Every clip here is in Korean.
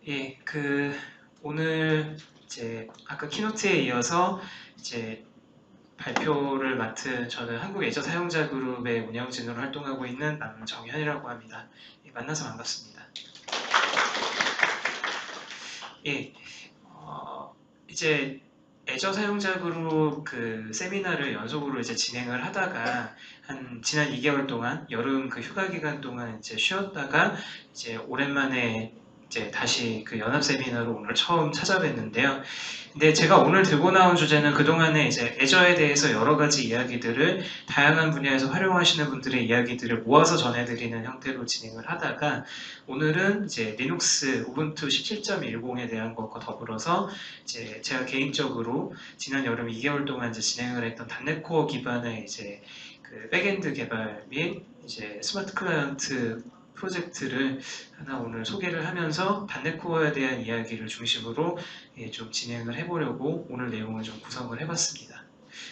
예, 오늘 이제 아까 키노트에 이어서 이제 발표를 맡은 저는 한국 애저 사용자 그룹의 운영진으로 활동하고 있는 남정현이라고 합니다. 예, 만나서 반갑습니다. 예, 이제 애저 사용자 그룹 세미나를 연속으로 이제 진행을 하다가 한 지난 2개월 동안 여름 휴가 기간 동안 이제 쉬었다가 이제 오랜만에 이제 다시 연합 세미나로 오늘 처음 찾아뵀는데요. 근데 제가 오늘 들고 나온 주제는 그동안에 이제 애저에 대해서 여러 가지 이야기들을 다양한 분야에서 활용하시는 분들의 이야기들을 모아서 전해드리는 형태로 진행을 하다가 오늘은 이제 리눅스 우분투 17.10에 대한 것과 더불어서 이제 제가 개인적으로 지난 여름 2개월 동안 이제 진행을 했던 단넷 코어 기반의 이제 백엔드 개발 및 이제 스마트 클라이언트 프로젝트를 하나 오늘 소개를 하면서 단넷 코어에 대한 이야기를 중심으로 좀 진행을 해보려고 오늘 내용을 좀 구성을 해봤습니다.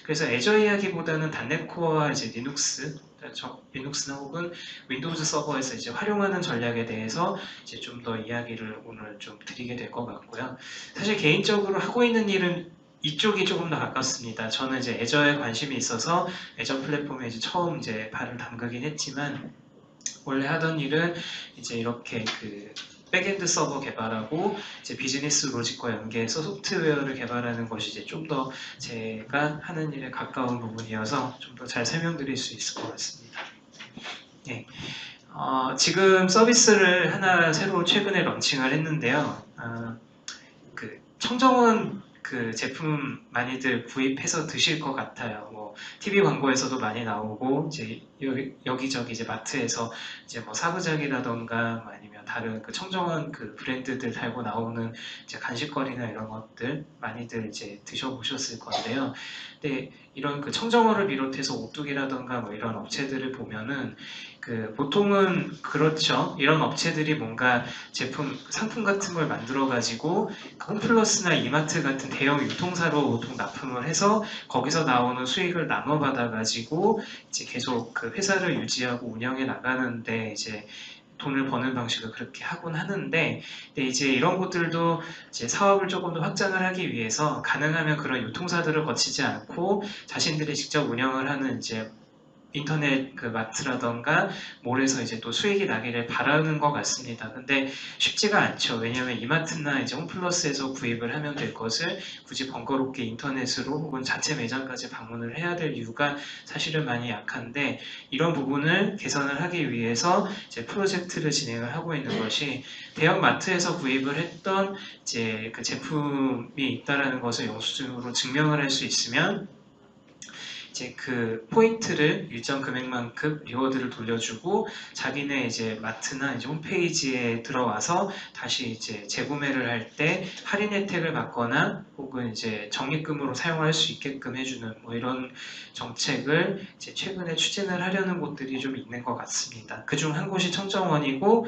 그래서 애저 이야기보다는 단넷 코어와 이제 리눅스나 혹은 윈도우즈 서버에서 이제 활용하는 전략에 대해서 이제 좀 더 이야기를 오늘 좀 드리게 될 것 같고요. 사실 개인적으로 하고 있는 일은 이쪽이 조금 더 가깝습니다. 저는 이제 애저에 관심이 있어서 애저 플랫폼에 이제 처음 이제 발을 담그긴 했지만 원래 하던 일은 이제 이렇게 백엔드 서버 개발하고 이제 비즈니스 로직과 연계해서 소프트웨어를 개발하는 것이 이제 좀 더 제가 하는 일에 가까운 부분이어서 좀 더 잘 설명드릴 수 있을 것 같습니다. 네. 지금 서비스를 하나 새로 최근에 런칭을 했는데요. 청정원 제품 많이들 구입해서 드실 것 같아요. 뭐 TV 광고에서도 많이 나오고 이제 여기저기 이제 마트에서 이제 뭐 사부작이라던가 아니면 다른 청정원 브랜드들 달고 나오는 이제 간식거리나 이런 것들 많이들 이제 드셔보셨을 건데요. 근데 이런 청정원을 비롯해서 오뚜기라던가 뭐 이런 업체들을 보면은 보통은 그렇죠. 이런 업체들이 뭔가 제품, 상품 같은 걸 만들어가지고 홈플러스나 이마트 같은 대형 유통사로 보통 납품을 해서 거기서 나오는 수익을 나눠받아가지고 이제 계속 회사를 유지하고 운영해 나가는데 이제 돈을 버는 방식을 그렇게 하곤 하는데, 근데 이제 이런 곳들도 이제 사업을 조금 더 확장을 하기 위해서 가능하면 그런 유통사들을 거치지 않고 자신들이 직접 운영을 하는 이제 인터넷 마트라던가 몰에서 이제 또 수익이 나기를 바라는 것 같습니다. 근데 쉽지가 않죠. 왜냐하면 이마트나 이제 홈플러스에서 구입을 하면 될 것을 굳이 번거롭게 인터넷으로 혹은 자체 매장까지 방문을 해야 될 이유가 사실은 많이 약한데, 이런 부분을 개선을 하기 위해서 이제 프로젝트를 진행을 하고 있는 것이 대형 마트에서 구입을 했던 이제 제품이 있다라는 것을 영수증으로 증명을 할 수 있으면 이제 포인트를 일정 금액만큼 리워드를 돌려주고 자기네 이제 마트나 이제 홈페이지에 들어와서 다시 이제 재구매를 할 때 할인 혜택을 받거나 혹은 이제 적립금으로 사용할 수 있게끔 해주는 뭐 이런 정책을 이제 최근에 추진을 하려는 곳들이 좀 있는 것 같습니다. 그중 한 곳이 청정원이고,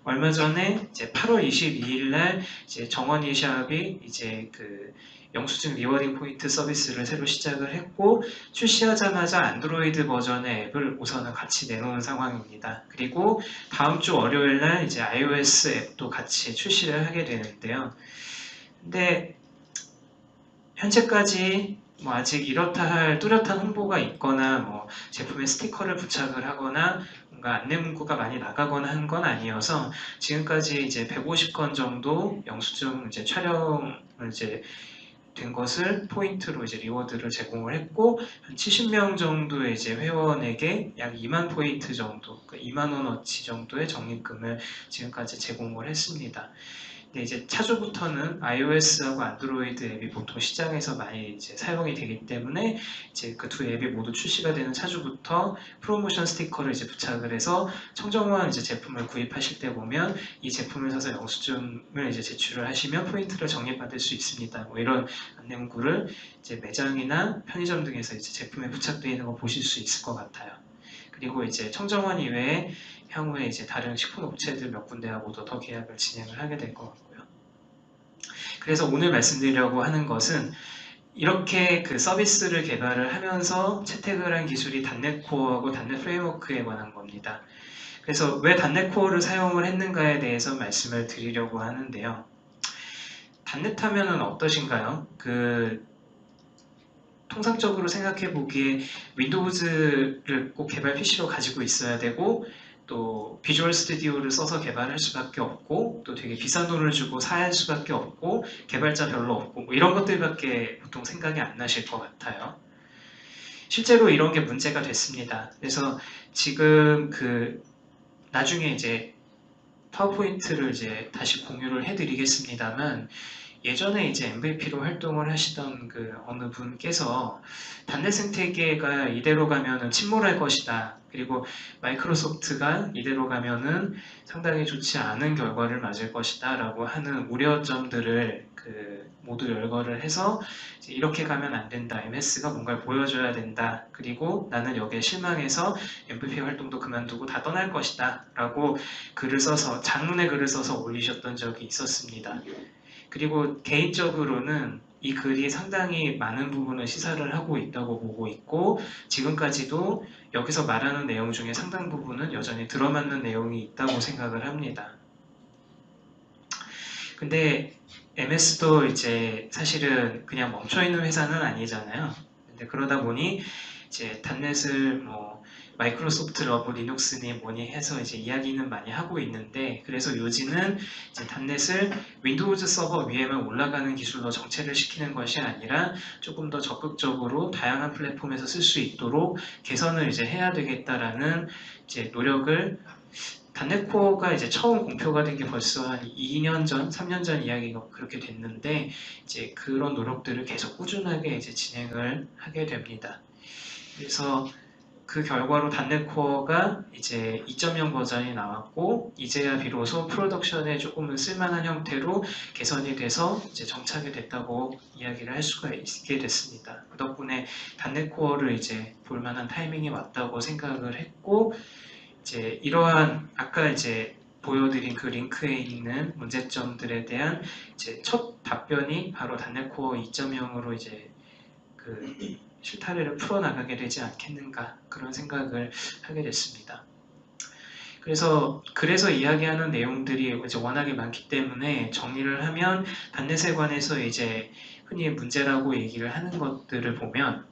얼마 전에 이제 8월 22일 날 이제 정원이샵이 이제 영수증 리워딩 포인트 서비스를 새로 시작을 했고, 출시하자마자 안드로이드 버전의 앱을 우선은 같이 내놓은 상황입니다. 그리고 다음 주 월요일 날 이제 iOS 앱도 같이 출시를 하게 되는데요. 근데 현재까지 뭐 아직 이렇다 할 뚜렷한 홍보가 있거나 뭐 제품에 스티커를 부착을 하거나 뭔가 안내 문구가 많이 나가거나 한 건 아니어서 지금까지 이제 150건 정도 영수증 이제 촬영을 이제 된 것을 포인트로 이제 리워드를 제공을 했고, 한 70명 정도의 이제 회원에게 약 2만 포인트 정도, 2만 원어치 정도의 적립금을 지금까지 제공을 했습니다. 근데 이제 차주부터는 iOS하고 안드로이드 앱이 보통 시장에서 많이 이제 사용이 되기 때문에 이제 그 두 앱이 모두 출시가 되는 차주부터 프로모션 스티커를 이제 부착을 해서 청정원 이제 제품을 구입하실 때 보면 이 제품을 사서 영수증을 이제 제출을 하시면 포인트를 적립받을 수 있습니다. 뭐 이런 안내 문구를 이제 매장이나 편의점 등에서 이제 제품에 부착되어 있는 거 보실 수 있을 것 같아요. 그리고 이제 청정원 이외에 향후에 이제 다른 식품 업체들 몇 군데하고도 더 계약을 진행을 하게 될 것 같고요. 그래서 오늘 말씀드리려고 하는 것은 이렇게 서비스를 개발을 하면서 채택을 한 기술이 단넷 코어하고 단넷 프레임워크에 관한 겁니다. 그래서 왜 단넷 코어를 사용을 했는가에 대해서 말씀을 드리려고 하는데요. 단넷 하면은 어떠신가요? 통상적으로 생각해 보기에 윈도우즈를 꼭 개발 PC로 가지고 있어야 되고 또 비주얼 스튜디오를 써서 개발할 수밖에 없고 또 되게 비싼 돈을 주고 사야 할 수밖에 없고 개발자 별로 없고 뭐 이런 것들밖에 보통 생각이 안 나실 것 같아요. 실제로 이런 게 문제가 됐습니다. 그래서 지금 나중에 이제 파워포인트를 이제 다시 공유를 해드리겠습니다만 예전에 이제 MVP로 활동을 하시던 어느 분께서 단넷 생태계가 이대로 가면은 침몰할 것이다. 그리고 마이크로소프트가 이대로 가면은 상당히 좋지 않은 결과를 맞을 것이다. 라고 하는 우려점들을 모두 열거를 해서 이렇게 가면 안 된다. MS가 뭔가를 보여줘야 된다. 그리고 나는 여기에 실망해서 MVP 활동도 그만두고 다 떠날 것이다. 라고 장문의 글을 써서 올리셨던 적이 있었습니다. 그리고 개인적으로는 이 글이 상당히 많은 부분을 시사를 하고 있다고 보고 있고 지금까지도 여기서 말하는 내용 중에 상당 부분은 여전히 들어맞는 내용이 있다고 생각을 합니다. 근데 MS도 이제 사실은 그냥 멈춰있는 회사는 아니잖아요. 근데 그러다 보니 이제 단넷을 마이크로소프트 러브 리눅스니 뭐니 해서 이제 이야기는 많이 하고 있는데 그래서 요지는 이제 단넷을 윈도우즈 서버 위에만 올라가는 기술로 정체를 시키는 것이 아니라 조금 더 적극적으로 다양한 플랫폼에서 쓸 수 있도록 개선을 이제 해야 되겠다라는 이제 노력을 단넷 코어가 이제 처음 공표가 된 게 벌써 한 2년 전, 3년 전 이야기가 그렇게 됐는데 이제 그런 노력들을 계속 꾸준하게 이제 진행을 하게 됩니다. 그래서 그 결과로 단넷 코어가 이제 2.0 버전이 나왔고 이제야 비로소 프로덕션에 조금은 쓸만한 형태로 개선이 돼서 이제 정착이 됐다고 이야기를 할 수가 있게 됐습니다. 그 덕분에 단넷 코어를 이제 볼만한 타이밍이 왔다고 생각을 했고 이제 이러한 아까 이제 보여드린 그 링크에 있는 문제점들에 대한 이제 첫 답변이 바로 단넷 코어 2.0으로 이제 실타래를 풀어나가게 되지 않겠는가 그런 생각을 하게 됐습니다. 그래서 이야기하는 내용들이 이제 워낙에 많기 때문에 정리를 하면 단넷에 관해서 이제 흔히 문제라고 얘기를 하는 것들을 보면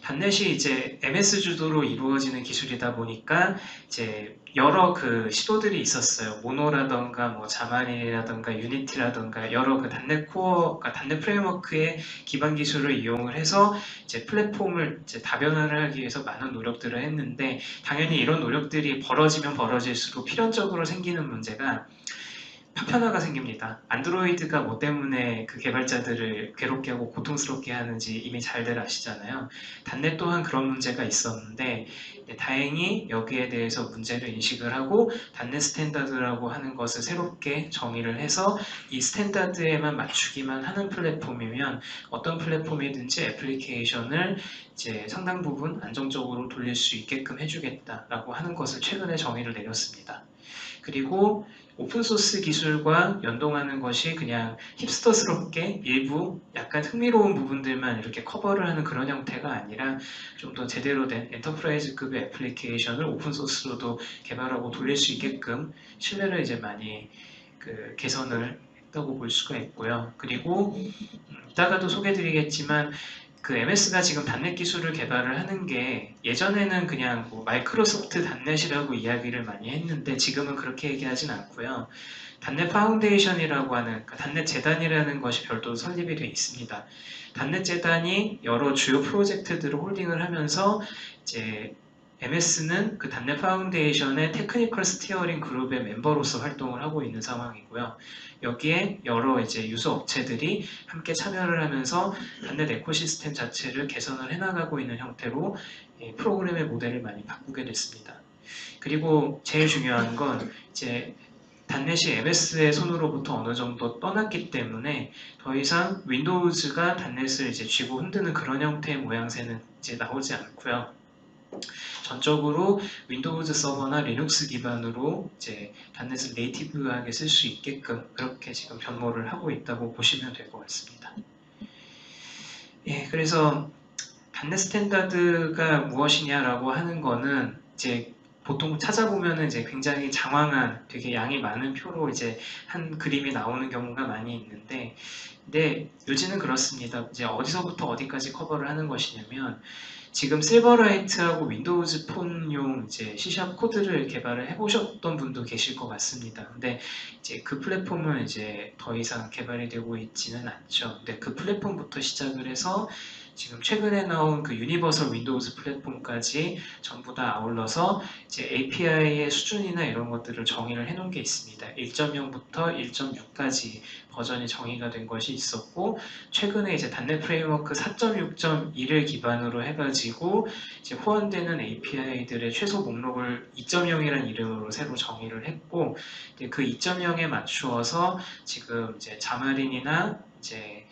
단넷이 이제 MS 주도로 이루어지는 기술이다 보니까 이제 여러 시도들이 있었어요. 모노라던가 뭐 자만이라던가 유니티라던가 여러 단넷 코어가 단넷 프레임워크의 기반 기술을 이용을 해서 이제 플랫폼을 이제 다변화를 하기 위해서 많은 노력들을 했는데 당연히 이런 노력들이 벌어지면 벌어질수록 필연적으로 생기는 문제가 파편화가 생깁니다. 안드로이드가 뭐 때문에 그 개발자들을 괴롭게 하고 고통스럽게 하는지 이미 잘들 아시잖아요. 단넷 또한 그런 문제가 있었는데 다행히 여기에 대해서 문제를 인식을 하고 단넷 스탠다드라고 하는 것을 새롭게 정의를 해서 이 스탠다드에만 맞추기만 하는 플랫폼이면 어떤 플랫폼이든지 애플리케이션을 이제 상당 부분 안정적으로 돌릴 수 있게끔 해주겠다라고 하는 것을 최근에 정의를 내렸습니다. 그리고 오픈소스 기술과 연동하는 것이 그냥 힙스터스럽게 일부 약간 흥미로운 부분들만 이렇게 커버를 하는 그런 형태가 아니라 좀 더 제대로 된 엔터프라이즈급의 애플리케이션을 오픈소스로도 개발하고 돌릴 수 있게끔 신뢰를 이제 많이 개선을 했다고 볼 수가 있고요. 그리고 이따가도 소개드리겠지만 MS가 지금 단넷 기술을 개발을 하는 게 예전에는 그냥 마이크로소프트 단넷이라고 이야기를 많이 했는데 지금은 그렇게 얘기하진 않고요. 단넷 파운데이션이라고 하는 단넷 재단이라는 것이 별도로 설립이 되어 있습니다. 단넷 재단이 여러 주요 프로젝트들을 홀딩을 하면서 이제 MS는 단넷 파운데이션의 테크니컬 스티어링 그룹의 멤버로서 활동을 하고 있는 상황이고요. 여기에 여러 이제 유소 업체들이 함께 참여를 하면서 단넷 에코시스템 자체를 개선을 해나가고 있는 형태로 프로그램의 모델을 많이 바꾸게 됐습니다. 그리고 제일 중요한 건 이제 단넷이 MS의 손으로부터 어느 정도 떠났기 때문에 더 이상 윈도우즈가 단넷을 이제 쥐고 흔드는 그런 형태의 모양새는 이제 나오지 않고요. 전적으로 윈도우즈 서버나 리눅스 기반으로 이제 단넷을 네이티브하게 쓸 수 있게끔 그렇게 지금 변모를 하고 있다고 보시면 될 것 같습니다. 그래서 단넷 스탠다드가 무엇이냐라고 하는 거는 이제 보통 찾아보면은 이제 굉장히 장황한 되게 양이 많은 표로 이제 한 그림이 나오는 경우가 많이 있는데, 근데 요지는 그렇습니다. 이제 어디서부터 어디까지 커버를 하는 것이냐면, 지금 실버라이트하고 윈도우즈 폰용 이제 C# 코드를 개발을 해보셨던 분도 계실 것 같습니다. 근데 이제 그 플랫폼은 이제 더 이상 개발이 되고 있지는 않죠. 근데 그 플랫폼부터 시작을 해서 지금 최근에 나온 그 유니버설 윈도우즈 플랫폼까지 전부 다 아울러서 이제 API의 수준이나 이런 것들을 정의를 해놓은 게 있습니다. 1.0부터 1.6까지 버전이 정의가 된 것이 있었고, 최근에 이제 단넷 프레임워크 4.6.2를 기반으로 해가지고 이제 호환되는 API들의 최소 목록을 2.0이라는 이름으로 새로 정의를 했고, 그 2.0에 맞추어서 지금 이제 자마린이나 이제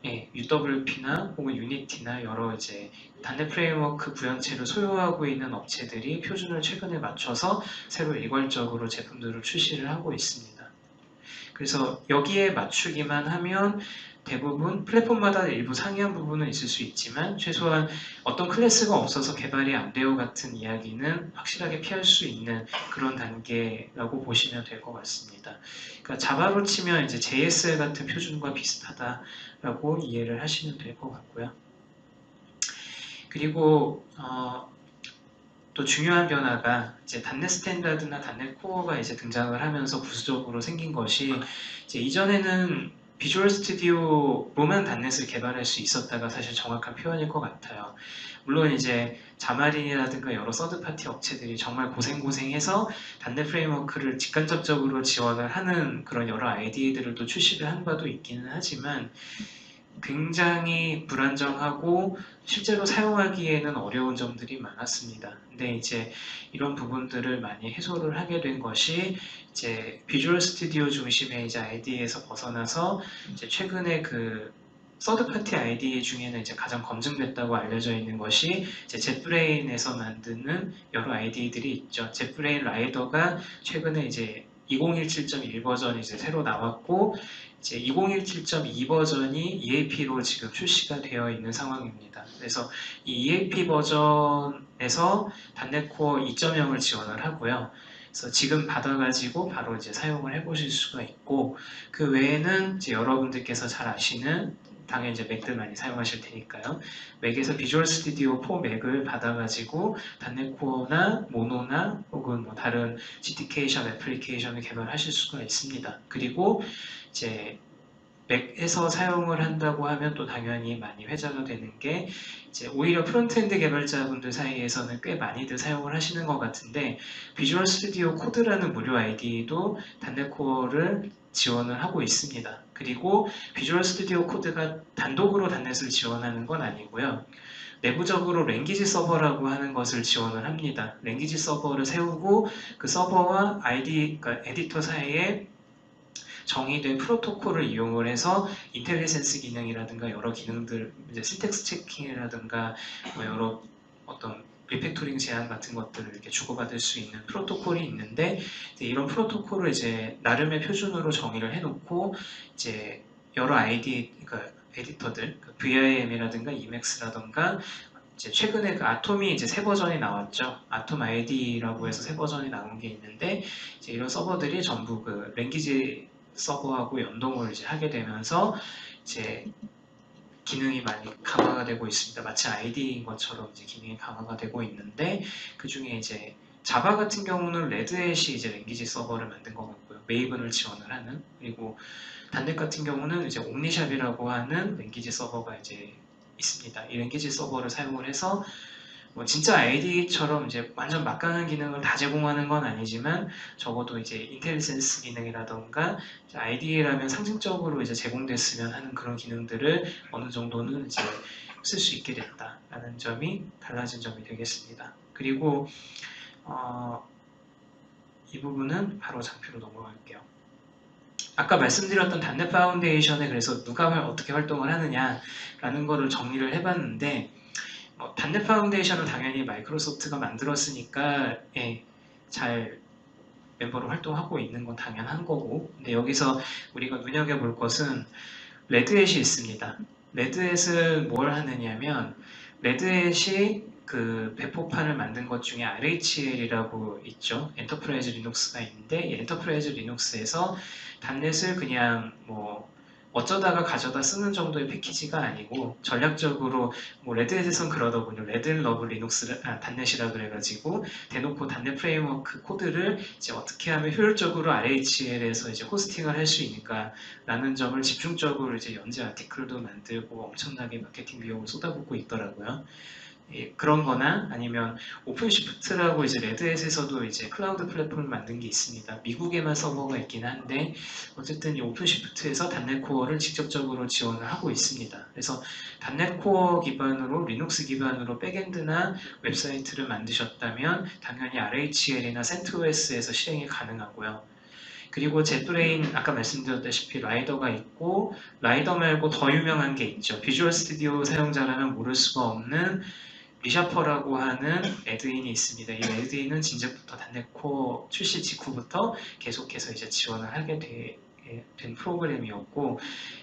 UWP나 혹은 유니티나 여러 이제 단넷 프레임워크 구현체를 소유하고 있는 업체들이 표준을 최근에 맞춰서 새로 일괄적으로 제품들을 출시를 하고 있습니다. 그래서 여기에 맞추기만 하면 대부분 플랫폼마다 일부 상이한 부분은 있을 수 있지만 최소한 어떤 클래스가 없어서 개발이 안 돼요 같은 이야기는 확실하게 피할 수 있는 그런 단계라고 보시면 될 것 같습니다. 그러니까 자바로 치면 이제 JSL 같은 표준과 비슷하다라고 이해를 하시면 될 것 같고요. 그리고 또 중요한 변화가 이제 단넷 스탠다드나 단넷 코어가 이제 등장을 하면서 부수적으로 생긴 것이, 이제 이전에는 비주얼 스튜디오로만 단넷을 개발할 수 있었다가 사실 정확한 표현일 것 같아요. 물론 이제 자마린이라든가 여러 서드파티 업체들이 정말 고생해서 단넷 프레임워크를 직간접적으로 지원을 하는 그런 여러 아이디들을 또 출시를 한 바도 있기는 하지만, 굉장히 불안정하고 실제로 사용하기에는 어려운 점들이 많았습니다. 근데 이제 이런 부분들을 많이 해소를 하게 된 것이 이제 비주얼 스튜디오 중심의 이제 ID에서 벗어나서 이제 최근에 그 서드파티 IDE 중에는 이제 가장 검증됐다고 알려져 있는 것이 이제 젯브레인에서 만드는 여러 IDE들이 있죠. 젯브레인 라이더가 최근에 이제 2017.1 버전이 이제 새로 나왔고, 이제 2017.2 버전이 EAP로 지금 출시가 되어 있는 상황입니다. 그래서 이 EAP 버전에서 단넷 코어 2.0을 지원을 하고요. 그래서 지금 받아가지고 바로 이제 사용을 해보실 수가 있고, 그 외에는 이제 여러분들께서 잘 아시는, 당연히 이제 맥들 많이 사용하실 테니까요. 맥에서 비주얼 스튜디오 4 맥을 받아가지고 단넷 코어나 모노나 혹은 뭐 다른 GTK 샵 애플리케이션을 개발하실 수가 있습니다. 그리고 이제 맥에서 사용을 한다고 하면 또 당연히 많이 회자가 되는 게, 이제 오히려 프론트엔드 개발자분들 사이에서는 꽤 많이들 사용을 하시는 것 같은데, 비주얼 스튜디오 코드라는 무료 아이디도 단넷 코어를 지원을 하고 있습니다. 그리고 비주얼 스튜디오 코드가 단독으로 단넷을 지원하는 건 아니고요. 내부적으로 랭귀지 서버라고 하는 것을 지원을 합니다. 랭귀지 서버를 세우고 그 서버와 아이디, 그러니까 에디터 사이에 정의된 프로토콜을 이용을 해서 인텔리센스 기능이라든가 여러 기능들, 이제 신텍스 체킹이라든가 뭐 여러 어떤 리팩토링 제한 같은 것들을 이렇게 주고받을 수 있는 프로토콜이 있는데, 이런 프로토콜을 이제 나름의 표준으로 정의를 해놓고 이제 여러 아이디, 그러니까 에디터들, VIM이라든가 Emacs라든가 이제 최근에 그 아톰이 이제 새 버전이 나왔죠. 아톰 ID라고 해서 새 버전이 나온 게 있는데, 이제 이런 서버들이 전부 그 랭귀지 서버하고 연동을 이제 하게 되면서 이제 기능이 많이 강화가 되고 있습니다. 마치 ID인 것처럼 이제 기능이 강화가 되고 있는데, 그 중에 이제 자바 같은 경우는 레드햇이 이제 랭귀지 서버를 만든 것 같고요. 메이븐을 지원을 하는. 그리고 단넷 같은 경우는 이제 옴니샵이라고 하는 랭귀지 서버가 이제 있습니다. 이 랭귀지 서버를 사용을 해서 뭐 진짜 ID처럼 이제 완전 막강한 기능을 다 제공하는 건 아니지만, 적어도 이제 인텔리센스 기능이라던가 ID라면 상징적으로 이제 제공됐으면 하는 그런 기능들을 어느 정도는 이제 쓸 수 있게 됐다라는 점이 달라진 점이 되겠습니다. 그리고 이 부분은 바로 장표로 넘어갈게요. 아까 말씀드렸던 단넷 파운데이션에 그래서 누가 어떻게 활동을 하느냐라는 거를 정리를 해봤는데, 단넷 파운데이션은 당연히 마이크로소프트가 만들었으니까 잘 멤버로 활동하고 있는 건 당연한 거고, 근데 여기서 우리가 눈여겨볼 것은 레드햇이 있습니다. 레드햇은 뭘 하느냐면, 레드햇이 그 배포판을 만든 것 중에 RHL이라고 있죠. 엔터프라이즈 리눅스가 있는데 이 엔터프라이즈 리눅스에서 단넷을 그냥 뭐 어쩌다가 가져다 쓰는 정도의 패키지가 아니고 전략적으로 뭐 레드햇에선 그러더군요. 레드앤러브 리눅스를 단넷이라 그래가지고 대놓고 단넷 프레임워크 코드를 이제 어떻게 하면 효율적으로 RHL에서 이제 호스팅을 할 수 있는가라는 점을 집중적으로 이제 연재 아티클도 만들고 엄청나게 마케팅 비용을 쏟아붓고 있더라고요. 예, 그런 거나 아니면 오픈시프트라고 이제 레드햇에서도 이제 클라우드 플랫폼을 만든 게 있습니다. 미국에만 서버가 있긴 한데 어쨌든 이 오픈시프트에서 단넷 코어를 직접적으로 지원을 하고 있습니다. 그래서 단넷 코어 기반으로 리눅스 기반으로 백엔드나 웹사이트를 만드셨다면 당연히 RHL이나 CentOS에서 실행이 가능하고요. 그리고 젯브레인 아까 말씀드렸다시피 라이더가 있고 라이더 말고 더 유명한 게 있죠. 비주얼 스튜디오 사용자라면 모를 수가 없는 리샤퍼라고 하는 애드인이 있습니다. 이 애드인은 진작부터 단넷 코어 출시 직후부터 계속해서 이제 지원을 하게 된 프로그램이었고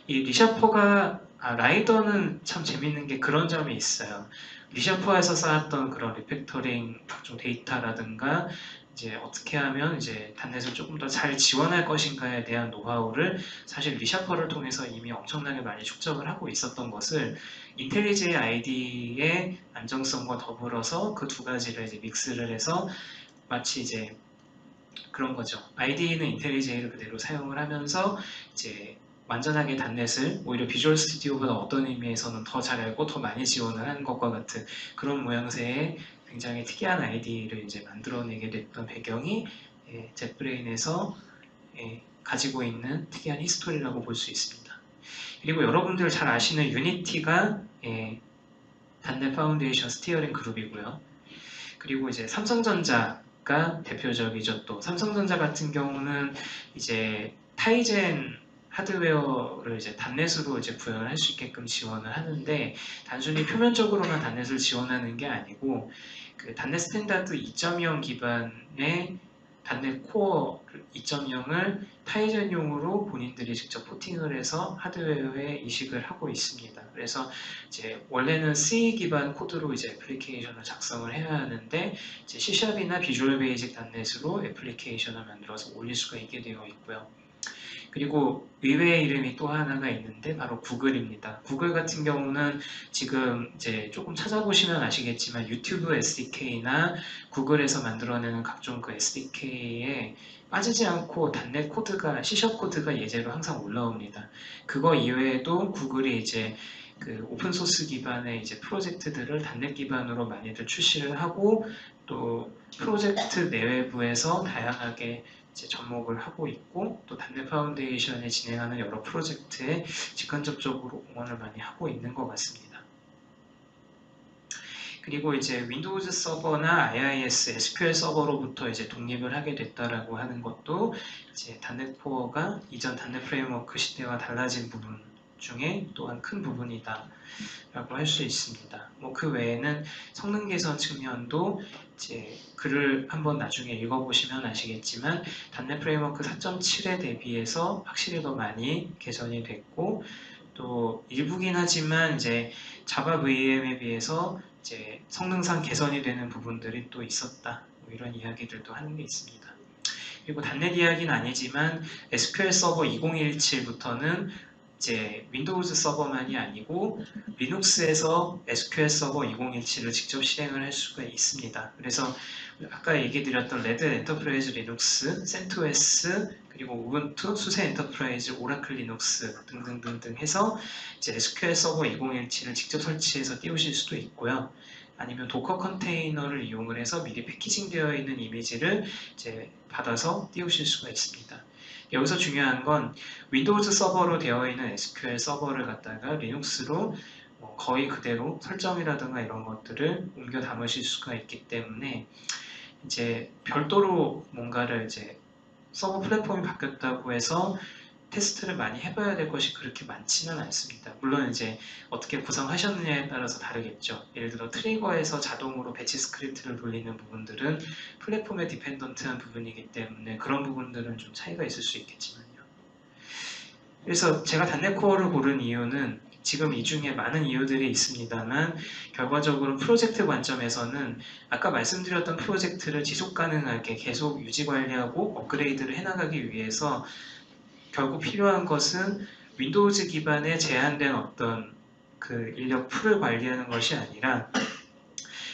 이 리샤퍼가 라이더는 참 재밌는 게 그런 점이 있어요. 리샤퍼에서 쌓았던 그런 리팩터링 각종 데이터라든가 이제 어떻게 하면 이제 단넷을 조금 더 잘 지원할 것인가에 대한 노하우를 사실 리샤퍼를 통해서 이미 엄청나게 많이 축적을 하고 있었던 것을 인텔리제이 아이디의 안정성과 더불어서 그 두 가지를 이제 믹스를 해서 마치 이제 그런 거죠. IDE는 인텔리제이를 그대로 사용을 하면서 이제 완전하게 단넷을 오히려 비주얼 스튜디오보다 어떤 의미에서는 더 잘 알고 더 많이 지원을 하는 것과 같은 그런 모양새의 굉장히 특이한 아이디를 이제 만들어내게 됐던 배경이 젯브레인에서 가지고 있는 특이한 히스토리라고 볼 수 있습니다. 그리고 여러분들 잘 아시는 유니티가 단넷 파운데이션 스티어링 그룹이고요. 그리고 이제 삼성전자가 대표적이죠. 또 삼성전자 같은 경우는 이제 타이젠 하드웨어를 이제 단넷으로 이제 구현을 할 수 있게끔 지원을 하는데 단순히 표면적으로만 단넷을 지원하는 게 아니고 그 단넷 스탠다드 2.0 기반의 단넷 코어 2.0을 타이젠용으로 본인들이 직접 포팅을 해서 하드웨어에 이식을 하고 있습니다. 그래서 이제 원래는 C 기반 코드로 이제 애플리케이션을 작성을 해야 하는데 이제 C#이나 비주얼 베이직 단넷으로 애플리케이션을 만들어서 올릴 수가 있게 되어 있고요. 그리고 의외의 이름이 또 하나가 있는데 바로 구글입니다. 구글 같은 경우는 지금 이제 조금 찾아보시면 아시겠지만 유튜브 SDK나 구글에서 만들어내는 각종 그 SDK에 빠지지 않고 단넷 코드가 C# 코드가 예제로 항상 올라옵니다. 그거 이외에도 구글이 이제 그 오픈소스 기반의 이제 프로젝트들을 단넷 기반으로 많이들 출시를 하고 또 프로젝트 내외부에서 다양하게 이제 접목을 하고 있고 또 단넷 파운데이션에 진행하는 여러 프로젝트에 직간접적으로 공헌을 많이 하고 있는 것 같습니다. 그리고 이제 윈도우즈 서버나 IIS, SQL 서버로부터 이제 독립을 하게 됐다라고 하는 것도 이제 단넷 코어가 이전 단넷 프레임워크 시대와 달라진 부분 중에 또한 큰 부분이다 라고 할 수 있습니다. 뭐 그 외에는 성능 개선 측면도 이제 글을 한번 나중에 읽어보시면 아시겠지만 단넷 프레임워크 4.7에 대비해서 확실히 더 많이 개선이 됐고 또 일부긴 하지만 이제 자바 VM에 비해서 이제 성능상 개선이 되는 부분들이 또 있었다. 뭐 이런 이야기들도 하는 게 있습니다. 그리고 단넷 이야기는 아니지만 SQL 서버 2017부터는 이제 윈도우즈 서버만이 아니고 리눅스에서 SQL 서버 2017을 직접 실행을 할 수가 있습니다. 그래서 아까 얘기 드렸던 레드 엔터프라이즈 리눅스, 센토스, 그리고 우분투, 수세 엔터프라이즈, 오라클 리눅스 등등등등 해서 이제 SQL 서버 2017을 직접 설치해서 띄우실 수도 있고요. 아니면 도커 컨테이너를 이용을 해서 미리 패키징되어 있는 이미지를 이제 받아서 띄우실 수가 있습니다. 여기서 중요한 건 윈도우즈 서버로 되어 있는 SQL 서버를 갖다가 리눅스로 거의 그대로 설정이라든가 이런 것들을 옮겨 담으실 수가 있기 때문에 이제 별도로 뭔가를 이제 서버 플랫폼이 바뀌었다고 해서 테스트를 많이 해봐야 될 것이 그렇게 많지는 않습니다. 물론 이제 어떻게 구성하셨느냐에 따라서 다르겠죠. 예를 들어 트리거에서 자동으로 배치 스크립트를 돌리는 부분들은 플랫폼에 디펜던트한 부분이기 때문에 그런 부분들은 좀 차이가 있을 수 있겠지만요. 그래서 제가 단넷 코어를 고른 이유는 지금 이 중에 많은 이유들이 있습니다만 결과적으로 프로젝트 관점에서는 아까 말씀드렸던 프로젝트를 지속 가능하게 계속 유지 관리하고 업그레이드를 해나가기 위해서 결국 필요한 것은 윈도우즈 기반의 제한된 어떤 그 인력 풀을 관리하는 것이 아니라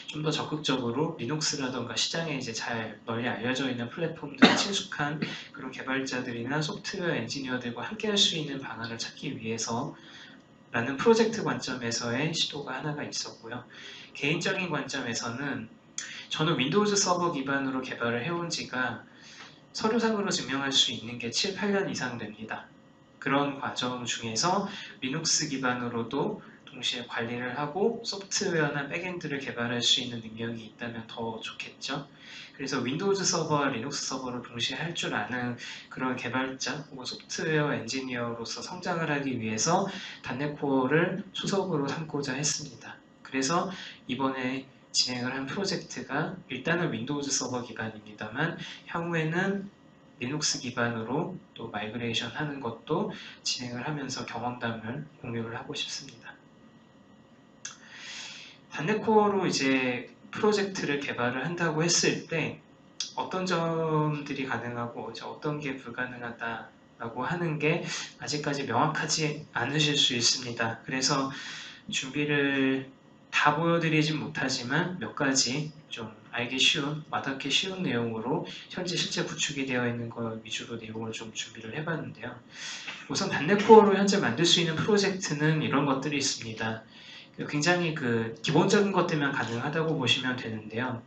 좀 더 적극적으로 리눅스라던가 시장에 이제 잘 널리 알려져 있는 플랫폼들에 친숙한 그런 개발자들이나 소프트웨어 엔지니어들과 함께 할 수 있는 방안을 찾기 위해서 라는 프로젝트 관점에서의 시도가 하나가 있었고요. 개인적인 관점에서는 저는 윈도우즈 서버 기반으로 개발을 해온 지가 서류상으로 증명할 수 있는 게 7, 8년 이상 됩니다. 그런 과정 중에서 리눅스 기반으로도 동시에 관리를 하고 소프트웨어나 백엔드를 개발할 수 있는 능력이 있다면 더 좋겠죠. 그래서 윈도우즈 서버와 리눅스 서버를 동시에 할 줄 아는 그런 개발자 혹은 소프트웨어 엔지니어로서 성장을 하기 위해서 단넷 코어를 초석으로 삼고자 했습니다. 그래서 이번에 진행을 한 프로젝트가 일단은 윈도우즈 서버 기반입니다만 향후에는 리눅스 기반으로 또 마이그레이션 하는 것도 진행을 하면서 경험담을 공유를 하고 싶습니다. 단넷 코어로 이제 프로젝트를 개발을 한다고 했을 때 어떤 점들이 가능하고 이제 어떤 게 불가능하다라고 하는 게 아직까지 명확하지 않으실 수 있습니다. 그래서 준비를 다 보여드리진 못하지만 몇 가지 좀 알기 쉬운, 와닿기 쉬운 내용으로 현재 실제 구축이 되어 있는 것 위주로 내용을 좀 준비를 해봤는데요. 우선 단넷 코어로 현재 만들 수 있는 프로젝트는 이런 것들이 있습니다. 굉장히 그 기본적인 것들만 가능하다고 보시면 되는데요.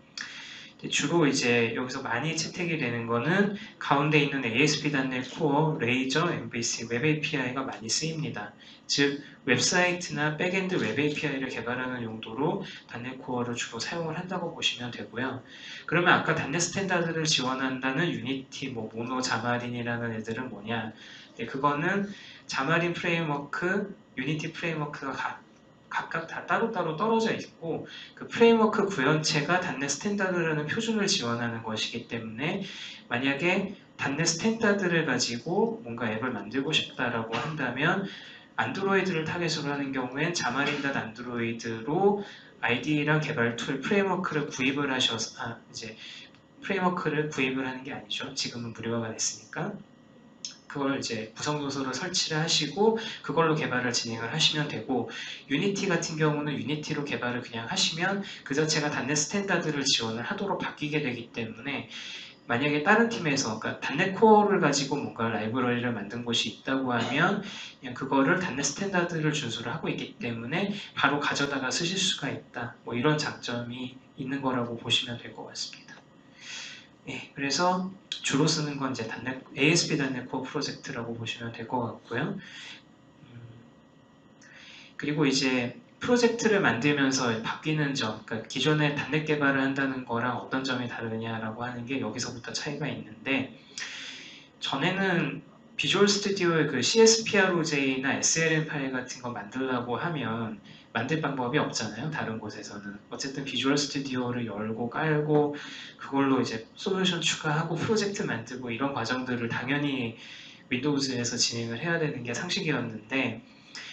주로 이제 여기서 많이 채택이 되는 거는 가운데 있는 ASP.NET Core, 레이저, MVC, 웹 API가 많이 쓰입니다. 즉 웹사이트나 백엔드 웹 API를 개발하는 용도로 단넷 코어를 주로 사용을 한다고 보시면 되고요. 그러면 아까 단넷 스탠다드를 지원한다는 유니티, 모노, 자마린이라는 애들은 뭐냐? 네, 그거는 자마린 프레임워크, 유니티 프레임워크가 각각 다 따로따로 떨어져 있고 그 프레임워크 구현체가 단넷 스탠다드라는 표준을 지원하는 것이기 때문에 만약에 단넷 스탠다드를 가지고 뭔가 앱을 만들고 싶다라고 한다면 안드로이드를 타겟으로 하는 경우엔 자마린 안드로이드로 IDE랑 개발 툴 프레임워크를 구입을 하셔서 이제 프레임워크를 구입을 하는 게 아니죠. 지금은 무료화가 됐으니까. 그걸 이제 구성 요소를 설치를 하시고 그걸로 개발을 진행을 하시면 되고 유니티 같은 경우는 유니티로 개발을 그냥 하시면 그 자체가 단넷 스탠다드를 지원을 하도록 바뀌게 되기 때문에 만약에 다른 팀에서 그러니까 단넷 코어를 가지고 뭔가 라이브러리를 만든 곳이 있다고 하면 그냥 그거를 단넷 스탠다드를 준수를 하고 있기 때문에 바로 가져다가 쓰실 수가 있다. 뭐 이런 장점이 있는 거라고 보시면 될 것 같습니다. 네, 그래서 주로 쓰는 건 이제 ASP.NET Core 프로젝트라고 보시면 될 것 같고요. 그리고 이제 프로젝트를 만들면서 바뀌는 점, 그러니까 기존에 단넷 개발을 한다는 거랑 어떤 점이 다르냐라고 하는 게 여기서부터 차이가 있는데 전에는 비주얼 스튜디오의 그 CSPROJ나 SLM 파일 같은 거 만들려고 하면 만들 방법이 없잖아요. 다른 곳에서는. 어쨌든 비주얼 스튜디오를 열고 깔고 그걸로 이제 솔루션 추가하고 프로젝트 만들고 이런 과정들을 당연히 윈도우즈에서 진행을 해야 되는 게 상식이었는데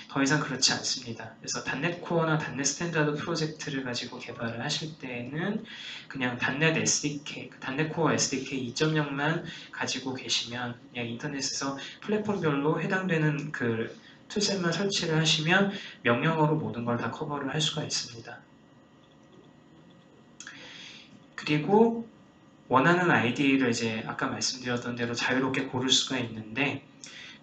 더 이상 그렇지 않습니다. 그래서 단넷 코어나 단넷 스탠다드 프로젝트를 가지고 개발을 하실 때는 그냥 단넷 SDK, 단넷 코어 SDK 2.0만 가지고 계시면 그냥 인터넷에서 플랫폼별로 해당되는 그 툴셋만 설치를 하시면 명령어로 모든 걸 다 커버를 할 수가 있습니다. 그리고 원하는 ID를 이제 아까 말씀드렸던 대로 자유롭게 고를 수가 있는데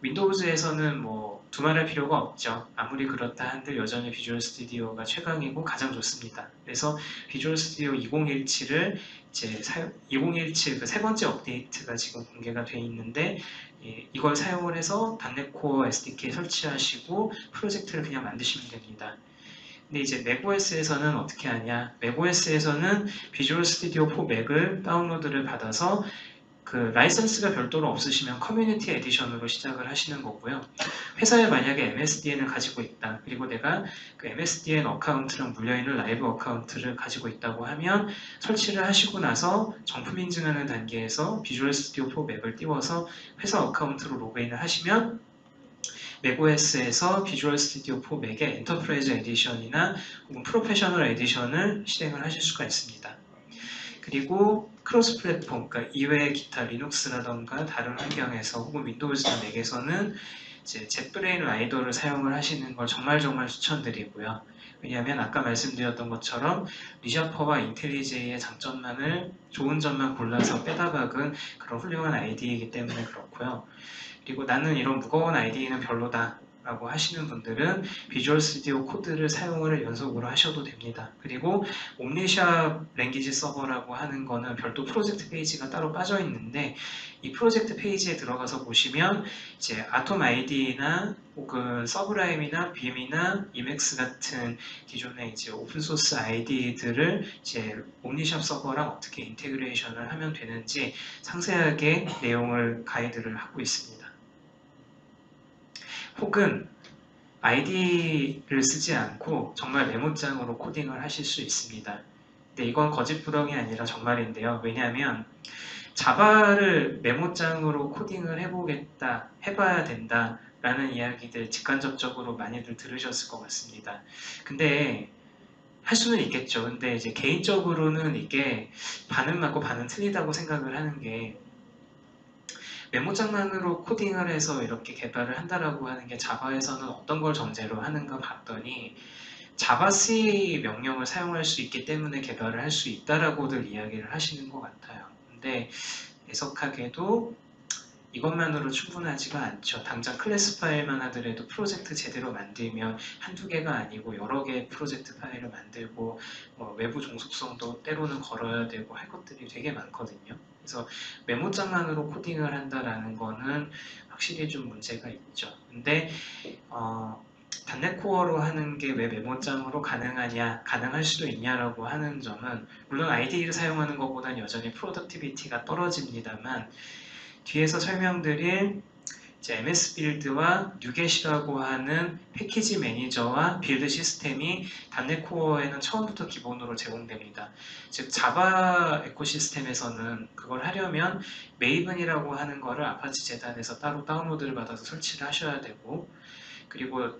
윈도우즈에서는 뭐 두말할 필요가 없죠. 아무리 그렇다 한들 여전히 비주얼 스튜디오가 최강이고 가장 좋습니다. 그래서 비주얼 스튜디오 2017을 이제 2017 그 세 번째 업데이트가 지금 공개가 돼 있는데 이걸 사용을 해서 단넷 코어 SDK 설치하시고 프로젝트를 그냥 만드시면 됩니다. 근데 이제 맥OS에서는 어떻게 하냐? 맥OS에서는 비주얼 스튜디오 4 맥을 다운로드를 받아서 그 라이선스가 별도로 없으시면 커뮤니티 에디션으로 시작을 하시는 거고요. 회사에 만약에 MSDN을 가지고 있다. 그리고 내가 그 MSDN 어카운트랑 물려있는 라이브 어카운트를 가지고 있다고 하면 설치를 하시고 나서 정품 인증하는 단계에서 비주얼 스튜디오 4 맵을 띄워서 회사 어카운트로 로그인을 하시면 맥OS에서 비주얼 스튜디오 4 맥의 엔터프라이즈 에디션이나 혹은 프로페셔널 에디션을 실행을 하실 수가 있습니다. 그리고 크로스 플랫폼, 그러니까 이외의 기타 리눅스라던가 다른 환경에서 혹은 윈도우즈나 맥에서는 이제 젯브레인 라이더를 사용을 하시는 걸 정말 추천드리고요. 왜냐하면 아까 말씀드렸던 것처럼 리샤퍼와 인텔리제이의 장점만을 좋은 점만 골라서 빼다 박은 그런 훌륭한 아이디이기 때문에 그렇고요. 그리고 나는 이런 무거운 아이디는 별로다 라고 하시는 분들은 비주얼 스튜디오 코드를 사용을 연속으로 하셔도 됩니다. 그리고 옴니샵 랭귀지 서버라고 하는 거는 별도 프로젝트 페이지가 따로 빠져 있는데 이 프로젝트 페이지에 들어가서 보시면 이제 아톰 아이디나 혹은 서브라임이나 빔이나 이맥스 같은 기존의 이제 오픈소스 아이디들을 이제 옴니샵 서버랑 어떻게 인테그레이션을 하면 되는지 상세하게 내용을 가이드를 하고 있습니다. 혹은 아이디를 쓰지 않고 정말 메모장으로 코딩을 하실 수 있습니다. 근데 이건 거짓부렁이 아니라 정말인데요. 왜냐하면 자바를 메모장으로 코딩을 해보겠다, 해봐야 된다 라는 이야기들 직간접적으로 많이들 들으셨을 것 같습니다. 근데 할 수는 있겠죠. 근데 이제 개인적으로는 이게 반은 맞고 반은 틀리다고 생각을 하는 게 메모장만으로 코딩을 해서 이렇게 개발을 한다라고 하는 게 자바에서는 어떤 걸 전제로 하는가 봤더니 자바 C 명령을 사용할 수 있기 때문에 개발을 할 수 있다라고들 이야기를 하시는 것 같아요. 근데 애석하게도 이것만으로 충분하지가 않죠. 당장 클래스 파일만 하더라도 프로젝트 제대로 만들면 한두 개가 아니고 여러 개의 프로젝트 파일을 만들고 외부 종속성도 때로는 걸어야 되고 할 것들이 되게 많거든요. 그래서 메모장만으로 코딩을 한다라는 거는 확실히 좀 문제가 있죠. 근데 단넷 코어로 하는 게 왜 메모장으로 가능하냐, 가능할 수도 있냐라고 하는 점은 물론 IDE를 사용하는 것보다는 여전히 프로덕티비티가 떨어집니다만 뒤에서 설명드릴 이제 MS 빌드와 뉴겟이라고 하는 패키지 매니저와 빌드 시스템이 단넷 코어에는 처음부터 기본으로 제공됩니다. 즉 자바 에코시스템에서는 그걸 하려면 메이븐이라고 하는 거를 아파치 재단에서 따로 다운로드를 받아서 설치를 하셔야 되고 그리고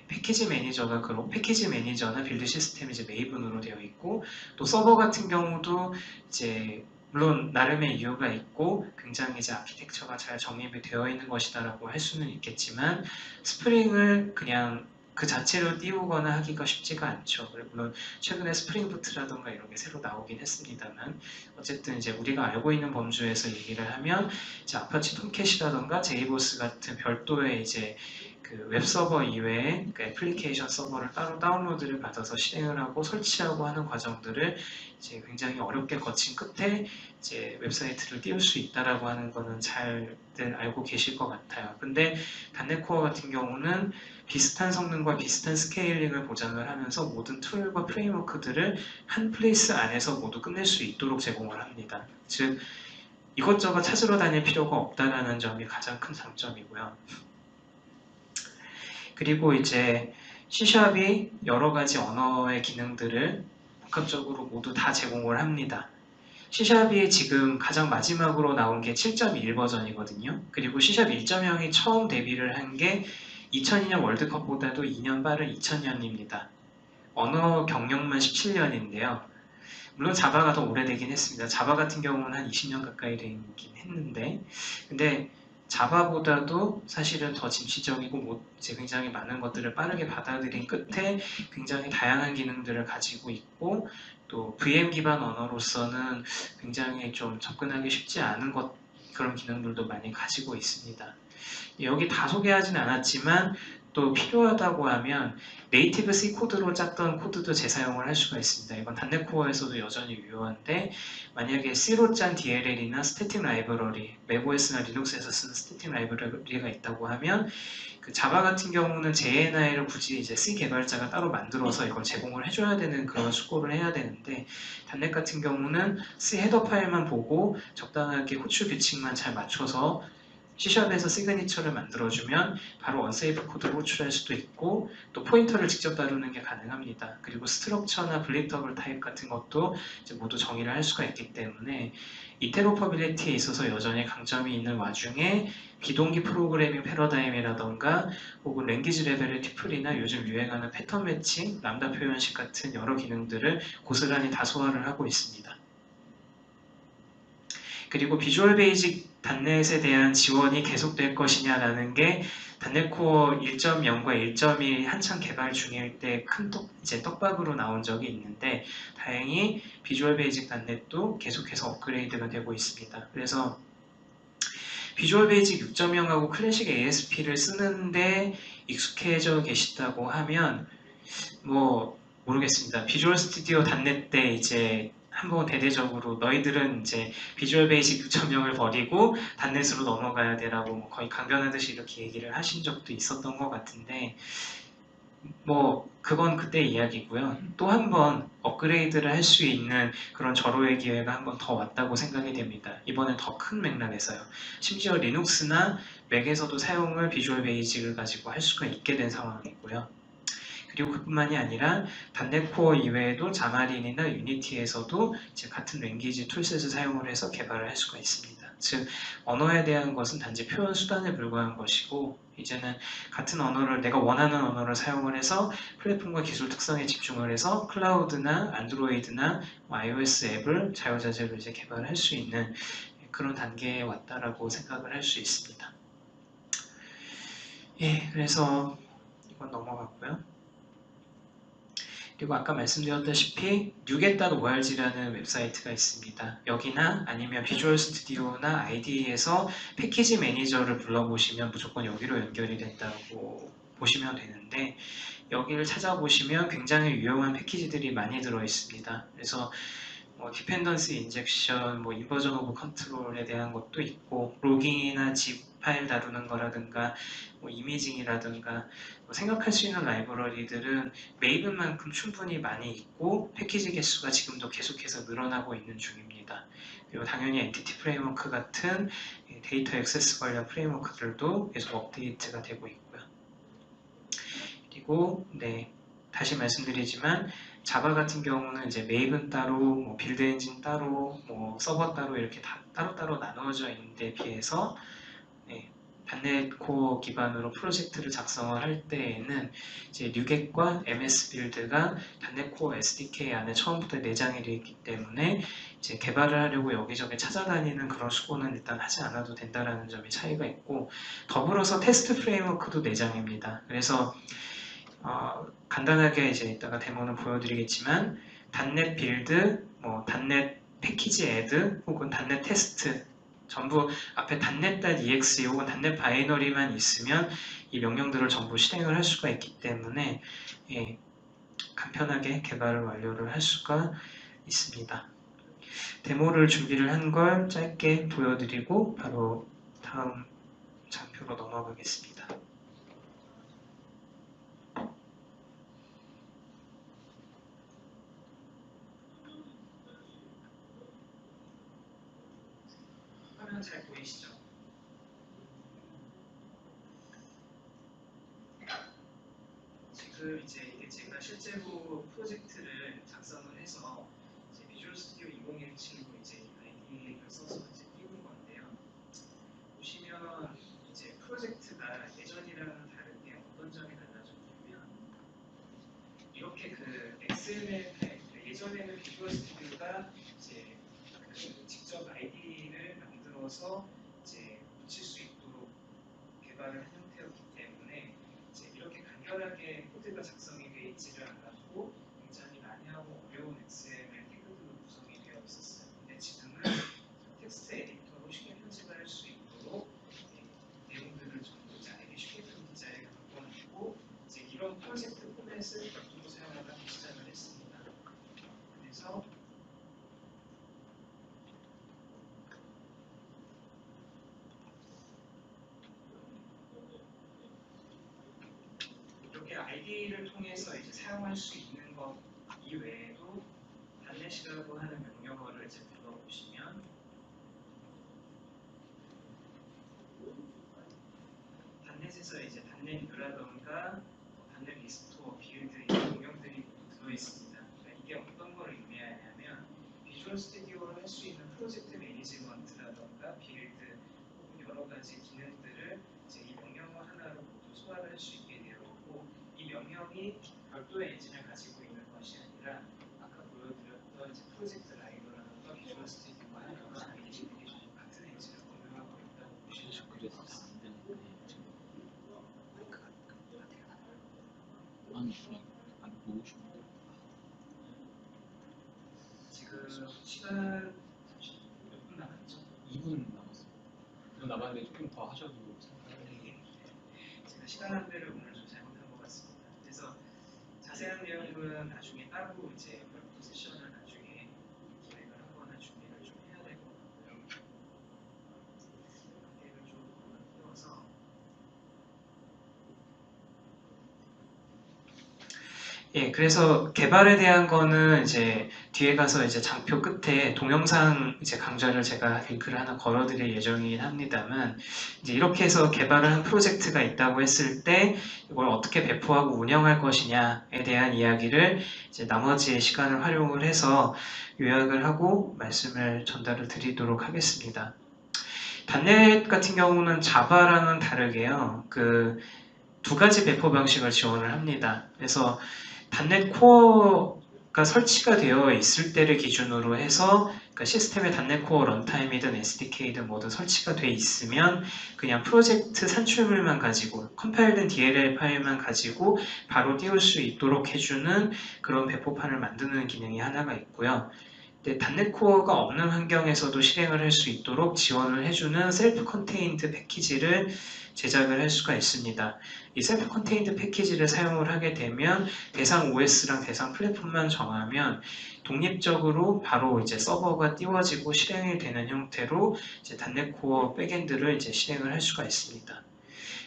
패키지 매니저가 그런 패키지 매니저나 빌드 시스템이 이제 메이븐으로 되어 있고 또 서버 같은 경우도 이제 물론 나름의 이유가 있고 굉장히 이제 아키텍처가 잘 정립이 되어 있는 것이다라고 할 수는 있겠지만 스프링을 그냥 그 자체로 띄우거나 하기가 쉽지가 않죠. 물론 최근에 스프링 부트라던가 이런 게 새로 나오긴 했습니다만 어쨌든 이제 우리가 알고 있는 범주에서 얘기를 하면 이제 아파치 톰캣이라던가 제이보스 같은 별도의 이제 그 웹서버 이외에 그 애플리케이션 서버를 따로 다운로드를 받아서 실행을 하고 설치하고 하는 과정들을 이제 굉장히 어렵게 거친 끝에 이제 웹사이트를 띄울 수 있다라고 하는 거는 잘들 알고 계실 것 같아요. 근데 단넷 코어 같은 경우는 비슷한 성능과 비슷한 스케일링을 보장을 하면서 모든 툴과 프레임워크들을 한 플레이스 안에서 모두 끝낼 수 있도록 제공을 합니다. 즉 이것저것 찾으러 다닐 필요가 없다라는 점이 가장 큰 장점이고요. 그리고 이제 C샵이 여러 가지 언어의 기능들을 복합적으로 모두 다 제공을 합니다. C샵이 지금 가장 마지막으로 나온 게 7.1 버전이거든요. 그리고 C샵 1.0이 처음 데뷔를 한 게 2002년 월드컵보다도 2년 빠른 2000년입니다. 언어 경력만 17년인데요. 물론 자바가 더 오래되긴 했습니다. 자바 같은 경우는 한 20년 가까이 되긴 했는데 근데 자바보다도 사실은 더 진취적이고 이제 굉장히 많은 것들을 빠르게 받아들인 끝에 굉장히 다양한 기능들을 가지고 있고 또 VM 기반 언어로서는 굉장히 좀 접근하기 쉽지 않은 그런 기능들도 많이 가지고 있습니다. 여기 다 소개하진 않았지만 또 필요하다고 하면 네이티브 C 코드로 짰던 코드도 재사용을 할 수가 있습니다. 이건 단넷 코어에서도 여전히 유효한데 만약에 C로 짠 DLL이나 스태틱 라이브러리, 맥OS나 리눅스에서 쓰는 스태틱 라이브러리가 있다고 하면 그 자바 같은 경우는 JNI를 굳이 이제 C 개발자가 따로 만들어서 이걸 제공을 해줘야 되는 그런 수고를 해야 되는데 단넷 같은 경우는 C 헤더 파일만 보고 적당하게 호출 규칙만 잘 맞춰서 C샵에서 시그니처를 만들어주면 바로 언세이프 코드를 호출할 수도 있고 또 포인터를 직접 다루는 게 가능합니다. 그리고 스트럭처나 블리터블 타입 같은 것도 이제 모두 정의를 할 수가 있기 때문에 인테로퍼빌리티에 있어서 여전히 강점이 있는 와중에 비동기 프로그래밍 패러다임이라던가 혹은 랭귀지 레벨의 튜플이나 요즘 유행하는 패턴 매칭, 람다 표현식 같은 여러 기능들을 고스란히 다소화를 하고 있습니다. 그리고 비주얼 베이직 단넷에 대한 지원이 계속될 것이냐라는 게 단넷 코어 1.0과 1.1 한창 개발 중일 때 큰 이제 떡밥으로 나온 적이 있는데 다행히 비주얼 베이직 단넷도 계속해서 업그레이드가 되고 있습니다. 그래서 비주얼 베이직 6.0하고 클래식 ASP를 쓰는데 익숙해져 계시다고 하면 뭐 모르겠습니다. 비주얼 스튜디오 단넷 때 이제 한번 대대적으로 너희들은 이제 비주얼 베이직 6.0을 버리고 단넷으로 넘어가야 되라고 뭐 거의 강변하듯이 이렇게 얘기를 하신 적도 있었던 것 같은데 뭐 그건 그때 이야기고요. 또 한 번 업그레이드를 할 수 있는 그런 절호의 기회가 한 번 더 왔다고 생각이 됩니다. 이번엔 더 큰 맥락에서요. 심지어 리눅스나 맥에서도 사용을 비주얼 베이직을 가지고 할 수가 있게 된 상황이고요. 그리고 그뿐만이 아니라 단넷 코어 이외에도 자마린이나 유니티에서도 이제 같은 랭귀지 툴셋을 사용을 해서 개발을 할 수가 있습니다. 즉 언어에 대한 것은 단지 표현 수단에 불과한 것이고 이제는 같은 언어를 내가 원하는 언어를 사용을 해서 플랫폼과 기술 특성에 집중을 해서 클라우드나 안드로이드나 iOS 앱을 자유자재로 이제 개발할 수 있는 그런 단계에 왔다라고 생각을 할 수 있습니다. 예, 그래서 이건 넘어갔고요. 그리고 아까 말씀드렸다시피 nuget.org라는 웹사이트가 있습니다. 여기나 아니면 비주얼 스튜디오나 IDE에서 패키지 매니저를 불러보시면 무조건 여기로 연결이 된다고 보시면 되는데 여기를 찾아보시면 굉장히 유용한 패키지들이 많이 들어 있습니다. 그래서 뭐 디펜던시 인젝션, 뭐 인버전 오브 컨트롤에 대한 것도 있고 로깅이나 zip 파일 다루는 거라든가 뭐 이미징이라든가 뭐 생각할 수 있는 라이브러리들은 메이븐만큼 충분히 많이 있고 패키지 개수가 지금도 계속해서 늘어나고 있는 중입니다. 그리고 당연히 엔티티 프레임워크 같은 데이터 액세스 관련 프레임워크들도 계속 업데이트가 되고 있고요. 그리고 다시 말씀드리지만 자바 같은 경우는 이제 메이븐 따로, 뭐 빌드 엔진 따로, 뭐 서버 따로 이렇게 다 따로따로 나누어져 있는데 비해서 단넷 코어 기반으로 프로젝트를 작성을 할 때에는 이제 뉴겟과 MS 빌드가 단넷 코어 SDK 안에 처음부터 내장이 되어 있기 때문에 이제 개발을 하려고 여기저기 찾아다니는 그런 수고는 일단 하지 않아도 된다라는 점이 차이가 있고 더불어서 테스트 프레임워크도 내장입니다. 그래서 간단하게 이제 이따가 데모는 보여드리겠지만 단넷 빌드, 뭐 단넷 패키지 애드 혹은 단넷 테스트 전부 앞에 단넷.exe 혹은 단넷 바이너리만 있으면 이 명령들을 전부 실행을 할 수가 있기 때문에 간편하게 개발을 완료를 할 수가 있습니다. 데모를 준비를 한 걸 짧게 보여드리고 바로 다음 장표로 넘어가겠습니다. 화면 잘 보이시죠? 지금 이제 이게 제가 실제로 프로젝트를 작성을 해서 이제 비주얼 스튜디오 2017로 이제 아이디를 써서 이제 띄운 건데요. 보시면 이제 프로젝트가 예전이랑은 다르게 어떤 점이 달라졌냐면 이렇게 그 XML 파일, 예전에는 비주얼 스튜디오가 이제 그 직접 아이디를 만들어서 이제 붙일 수 있도록 개발을 한 형태였기 때문에 이제 이렇게 간결하게 코드가 작성이 되어 있지를 않았고 굉장히 많이 하고 어려운 XML 태그들로 구성이 되어 있었어요. 근데 지금은 텍스트 에디터로 쉽게 편집을 할 수 있도록 내용들을 전부 이제 아이디 쉐이프 디자인을 바꿔놓고 이제 이런 프로젝트 포맷을 별도로 사용하다 시작을 했습니다. 그래서 이렇게 아이디를 통해서 이제 사용할 수 있는 것 이외에도 단넷이라고 하는 명령어를 이제 불러보시면 안에서 이제 단넷 뷰라던가 단넷 리스토어, 빌드 이런 응용들이 들어있습니다. 그러니까 이게 어떤 걸 의미하냐면 비주얼 스튜디오로 할 수 있는 프로젝트 매니지먼트라던가 빌드 혹은 여러 가지 기능들을 이제 이 명령 하나로 모두 소화를 할 수 있게 되어 있고, 이 명령이 별도의 엔진을 가지고 있는 것이 아니라 아까 보여드렸던 이제 프로젝트 라이브라던가 비주얼 스튜디오와 여러 아이디들이 같은 엔진을 공유하고 있다고 보시면 좋겠습니다. 지금 시간 몇 분 남았죠? 2분 남았어요. 2분 남았는데 조금 더 하셔도 네. 제가 시간 안배를 오늘 좀 잘못한 것 같습니다. 그래서 자세한 내용은 나중에 따로 이제 별도 세션을 나중에 기획을 하거나 준비를 좀 해야 될 것 같고요. 계획을 좀 띄워서 예, 그래서 개발에 대한 거는 이제 뒤에 가서 이제 장표 끝에 동영상 이제 강좌를 제가 링크를 하나 걸어드릴 예정이긴 합니다만, 이제 이렇게 해서 개발을 한 프로젝트가 있다고 했을 때 이걸 어떻게 배포하고 운영할 것이냐에 대한 이야기를 이제 나머지의 시간을 활용을 해서 요약을 하고 말씀을 전달을 드리도록 하겠습니다. 단넷 같은 경우는 자바랑은 다르게요. 그 두 가지 배포 방식을 지원을 합니다. 그래서 단넷 코어가 설치가 되어 있을 때를 기준으로 해서 그러니까 시스템에 단넷 코어 런타임이든 SDK든 뭐든 설치가 돼 있으면 그냥 프로젝트 산출물만 가지고 컴파일된 DLL 파일만 가지고 바로 띄울 수 있도록 해주는 그런 배포판을 만드는 기능이 하나가 있고요. 단넷 코어가 없는 환경에서도 실행을 할 수 있도록 지원을 해주는 셀프 컨테인드 패키지를 제작을 할 수가 있습니다. 이 셀프 컨테인드 패키지를 사용을 하게 되면 대상 OS랑 대상 플랫폼만 정하면 독립적으로 바로 이제 서버가 띄워지고 실행이 되는 형태로 이제 단넷 코어 백엔드를 이제 실행을 할 수가 있습니다.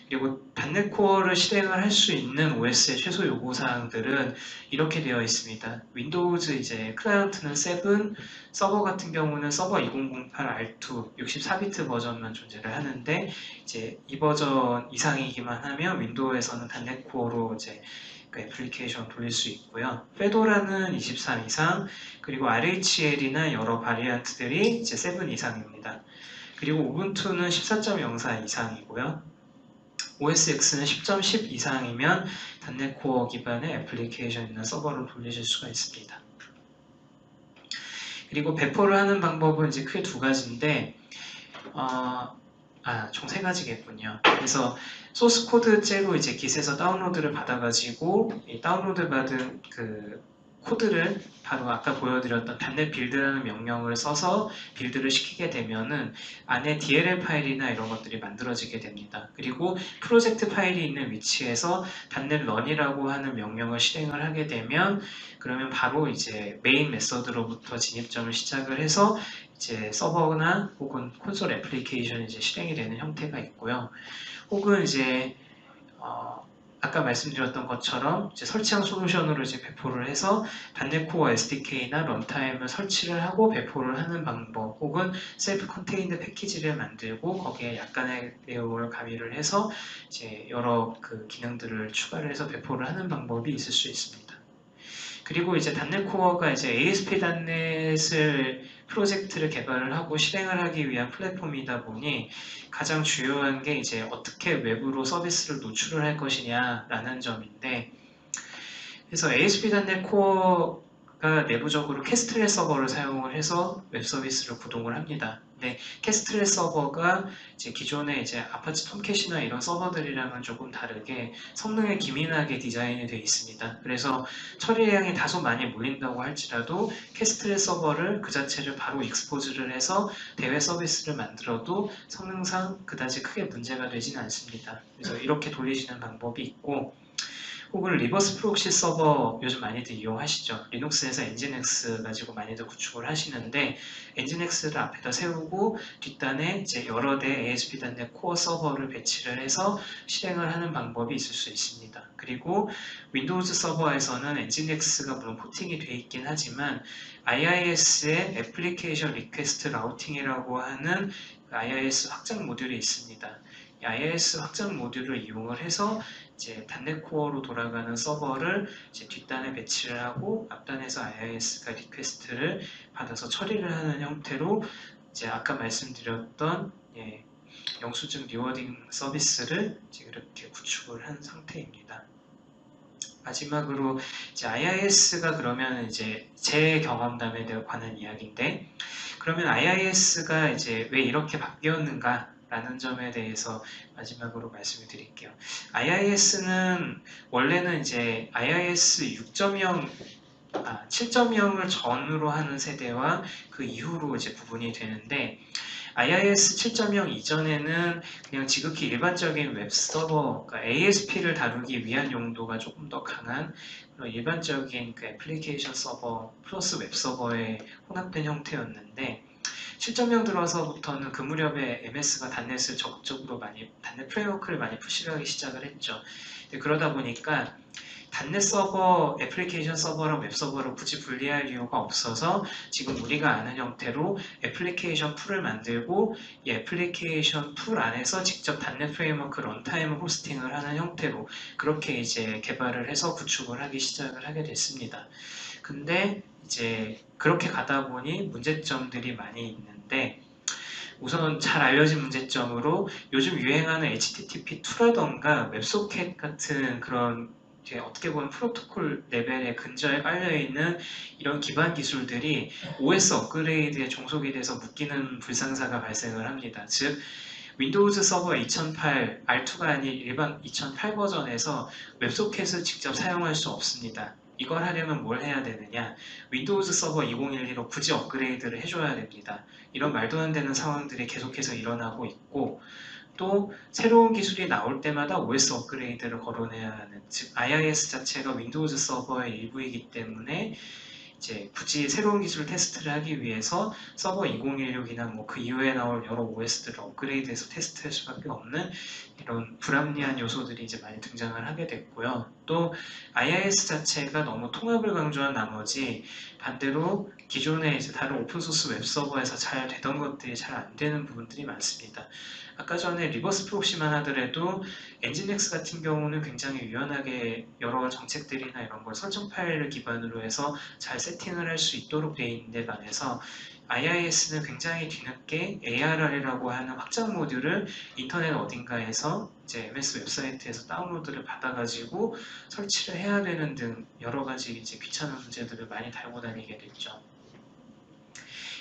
그리고 단넷 코어를 실행을 할 수 있는 OS의 최소 요구 사항들은 이렇게 되어 있습니다. 윈도우즈 이제 클라이언트는 7, 서버 같은 경우는 서버 2008 R2 64비트 버전만 존재를 하는데 이제 이 버전 이상이기만 하면 윈도우에서는 단넷 코어로 이제 그 애플리케이션 돌릴 수 있고요. 페도라는 23 이상, 그리고 RHL이나 여러 바리안트들이 이제 7 이상입니다. 그리고 우분투는 14.04 이상이고요. OS X는 10.10 이상이면 단넷 코어 기반의 애플리케이션 있는 서버로 돌리실 수가 있습니다. 그리고 배포를 하는 방법은 이제 크게 두 가지인데, 총 세 가지겠군요. 그래서 소스 코드째로 이제 깃에서 다운로드를 받아가지고 이 다운로드 받은 그 코드를 바로 아까 보여드렸던 단넷 빌드라는 명령을 써서 빌드를 시키게 되면은 안에 DLL 파일이나 이런 것들이 만들어지게 됩니다. 그리고 프로젝트 파일이 있는 위치에서 단넷 런이라고 하는 명령을 실행을 하게 되면 그러면 바로 이제 메인 메서드로부터 진입점을 시작을 해서 이제 서버나 혹은 콘솔 애플리케이션이 이제 실행이 되는 형태가 있고요. 혹은 이제 아까 말씀드렸던 것처럼 이제 설치한 솔루션으로 이제 배포를 해서 단넷 코어 SDK나 런타임을 설치를 하고 배포를 하는 방법, 혹은 셀프 컨테인드 패키지를 만들고 거기에 약간의 내용을 가미를 해서 이제 여러 그 기능들을 추가를 해서 배포를 하는 방법이 있을 수 있습니다. 그리고 이제 단넷 코어가 이제 ASP 단넷을 프로젝트를 개발을 하고 실행을 하기 위한 플랫폼이다 보니 가장 중요한 게 이제 어떻게 외부로 서비스를 노출을 할 것이냐라는 점인데, 그래서 ASP.NET 코어가 내부적으로 캐스트렛 서버를 사용을 해서 웹 서비스를 구동을 합니다. 근데 캐스트렛 서버가 이제 기존의 이제 아파치 톰캣이나 이런 서버들이랑은 조금 다르게 성능에 기민하게 디자인이 되어 있습니다. 그래서 처리량이 다소 많이 몰린다고 할지라도 캐스트렛 서버를 그 자체를 바로 익스포즈를 해서 대외 서비스를 만들어도 성능상 그다지 크게 문제가 되지는 않습니다. 그래서 이렇게 돌리시는 방법이 있고, 혹은 리버스 프록시 서버 요즘 많이들 이용하시죠. 리눅스에서 엔진엑스 가지고 많이들 구축을 하시는데 엔진엑스를 앞에다 세우고 뒷단에 이제 여러 대 ASP.NET 코어 서버를 배치를 해서 실행을 하는 방법이 있을 수 있습니다. 그리고 윈도우즈 서버에서는 엔진엑스가 물론 포팅이 돼 있긴 하지만 IIS의 애플리케이션 리퀘스트 라우팅이라고 하는 IIS 확장 모듈이 있습니다. IIS 확장 모듈을 이용을 해서 이제 단넷 코어로 돌아가는 서버를 이제 뒷단에 배치를 하고 앞단에서 IIS가 리퀘스트를 받아서 처리를 하는 형태로 이제 아까 말씀드렸던 영수증 리워딩 서비스를 이제 이렇게 구축을 한 상태입니다. 마지막으로 이제 IIS가 그러면 이제 제 경험담에 관한 이야기인데, 그러면 IIS가 이제 왜 이렇게 바뀌었는가? 라는 점에 대해서 마지막으로 말씀을 드릴게요. IIS는 원래는 이제 IIS 6.0 7.0을 전후로 하는 세대와 그 이후로 이제 구분이 되는데, IIS 7.0 이전에는 그냥 지극히 일반적인 웹서버, 그러니까 ASP를 다루기 위한 용도가 조금 더 강한 그런 일반적인 그 애플리케이션 서버 플러스 웹서버의 혼합된 형태였는데, 7.0 들어서부터는 그 무렵에 MS가 단넷을 적극적으로 단넷 프레임워크를 많이 푸시를 하기 시작을 했죠. 그러다 보니까 단넷 서버, 애플리케이션 서버랑 웹 서버를 굳이 분리할 이유가 없어서 지금 우리가 아는 형태로 애플리케이션 풀을 만들고 이 애플리케이션 풀 안에서 직접 단넷 프레임워크 런타임 호스팅을 하는 형태로 그렇게 이제 개발을 해서 구축을 하기 시작을 하게 됐습니다. 근데 이제 그렇게 가다 보니 문제점들이 많이 있는데, 우선 잘 알려진 문제점으로 요즘 유행하는 HTTP2라던가 웹소켓 같은 그런 어떻게 보면 프로토콜 레벨에 근저에 깔려있는 이런 기반 기술들이 OS 업그레이드에 종속이 돼서 묶이는 불상사가 발생을 합니다. 즉 윈도우즈 서버 2008 R2가 아닌 일반 2008 버전에서 웹소켓을 직접 사용할 수 없습니다. 이걸 하려면 뭘 해야 되느냐? 윈도우즈 서버 2012로 굳이 업그레이드를 해줘야 됩니다. 이런 말도 안 되는 상황들이 계속해서 일어나고 있고, 또 새로운 기술이 나올 때마다 OS 업그레이드를 거론해야 하는, 즉 IIS 자체가 윈도우즈 서버의 일부이기 때문에 이제 굳이 새로운 기술 테스트를 하기 위해서 서버 2016이나 뭐 그 이후에 나올 여러 OS들을 업그레이드해서 테스트할 수밖에 없는 이런 불합리한 요소들이 이제 많이 등장을 하게 됐고요. 또 IIS 자체가 너무 통합을 강조한 나머지 반대로 기존의 이제 다른 오픈소스 웹서버에서 잘 되던 것들이 잘 안 되는 부분들이 많습니다. 아까 전에 리버스 프록시만 하더라도 엔진엑스 같은 경우는 굉장히 유연하게 여러 정책들이나 이런 걸 설정 파일을 기반으로 해서 잘 세팅을 할 수 있도록 되어 있는데 반해서 IIS는 굉장히 뒤늦게 ARR이라고 하는 확장 모듈을 인터넷 어딘가에서 이제 MS 웹사이트에서 다운로드를 받아가지고 설치를 해야 되는 등 여러 가지 이제 귀찮은 문제들을 많이 달고 다니게 됐죠.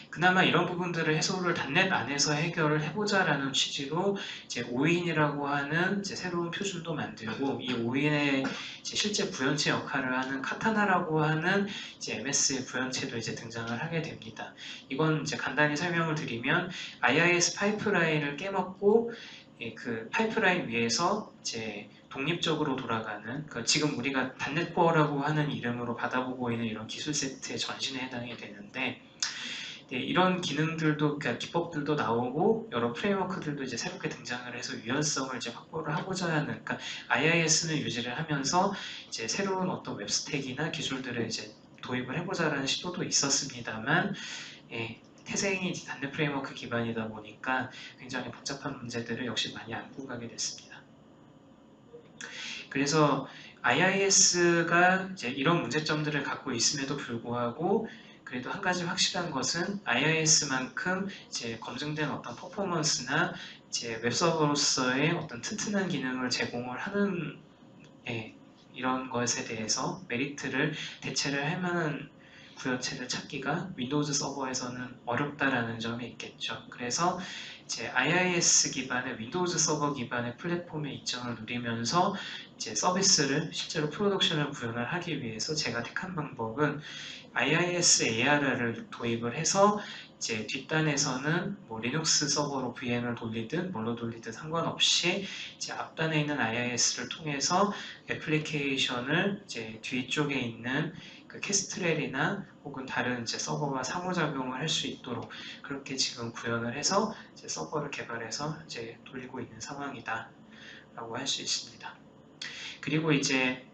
그나마 이런 부분들을 해소를 단넷 안에서 해결을 해보자라는 취지로 이제 오인이라고 하는 이제 새로운 표준도 만들고, 이 오인의 이제 실제 구현체 역할을 하는 카타나라고 하는 이제 MS의 구현체도 이제 등장을 하게 됩니다. 이건 이제 간단히 설명을 드리면 IIS 파이프라인을 깨먹고 그 파이프라인 위에서 이제 독립적으로 돌아가는, 지금 우리가 단넷 코어라고 하는 이름으로 받아보고 있는 이런 기술 세트의 전신에 해당이 되는데, 이런 기능들도, 그러니까 기법들도 나오고 여러 프레임워크들도 이제 새롭게 등장을 해서 유연성을 이제 확보를 하고자 하는, 그러니까 IIS는 유지를 하면서 이제 새로운 어떤 웹스택이나 기술들을 이제 도입을 해보자라는 시도도 있었습니다만, 태생이 단넷 프레임워크 기반이다 보니까 굉장히 복잡한 문제들을 역시 많이 안고 가게 됐습니다. 그래서 IIS가 이제 이런 문제점들을 갖고 있음에도 불구하고 그래도 한 가지 확실한 것은 IIS만큼 이제 검증된 어떤 퍼포먼스나 이제 웹서버로서의 어떤 튼튼한 기능을 제공을 하는 이런 것에 대해서 메리트를 대체를 할 만한 구현체를 찾기가 윈도우즈 서버에서는 어렵다라는 점이 있겠죠. 그래서 이제 IIS 기반의 윈도우즈 서버 기반의 플랫폼의 이점을 누리면서 이제 서비스를 실제로 프로덕션을 구현을 하기 위해서 제가 택한 방법은 IIS ARR을 도입을 해서 이제 뒷단에서는 뭐 리눅스 서버로 VM을 돌리든 뭘로 돌리든 상관없이 이제 앞단에 있는 IIS를 통해서 애플리케이션을 이제 뒤쪽에 있는 그 캐스트렐이나 혹은 다른 이제 서버와 상호작용을 할 수 있도록 그렇게 지금 구현을 해서 이제 서버를 개발해서 이제 돌리고 있는 상황이다라고 할 수 있습니다. 그리고 이제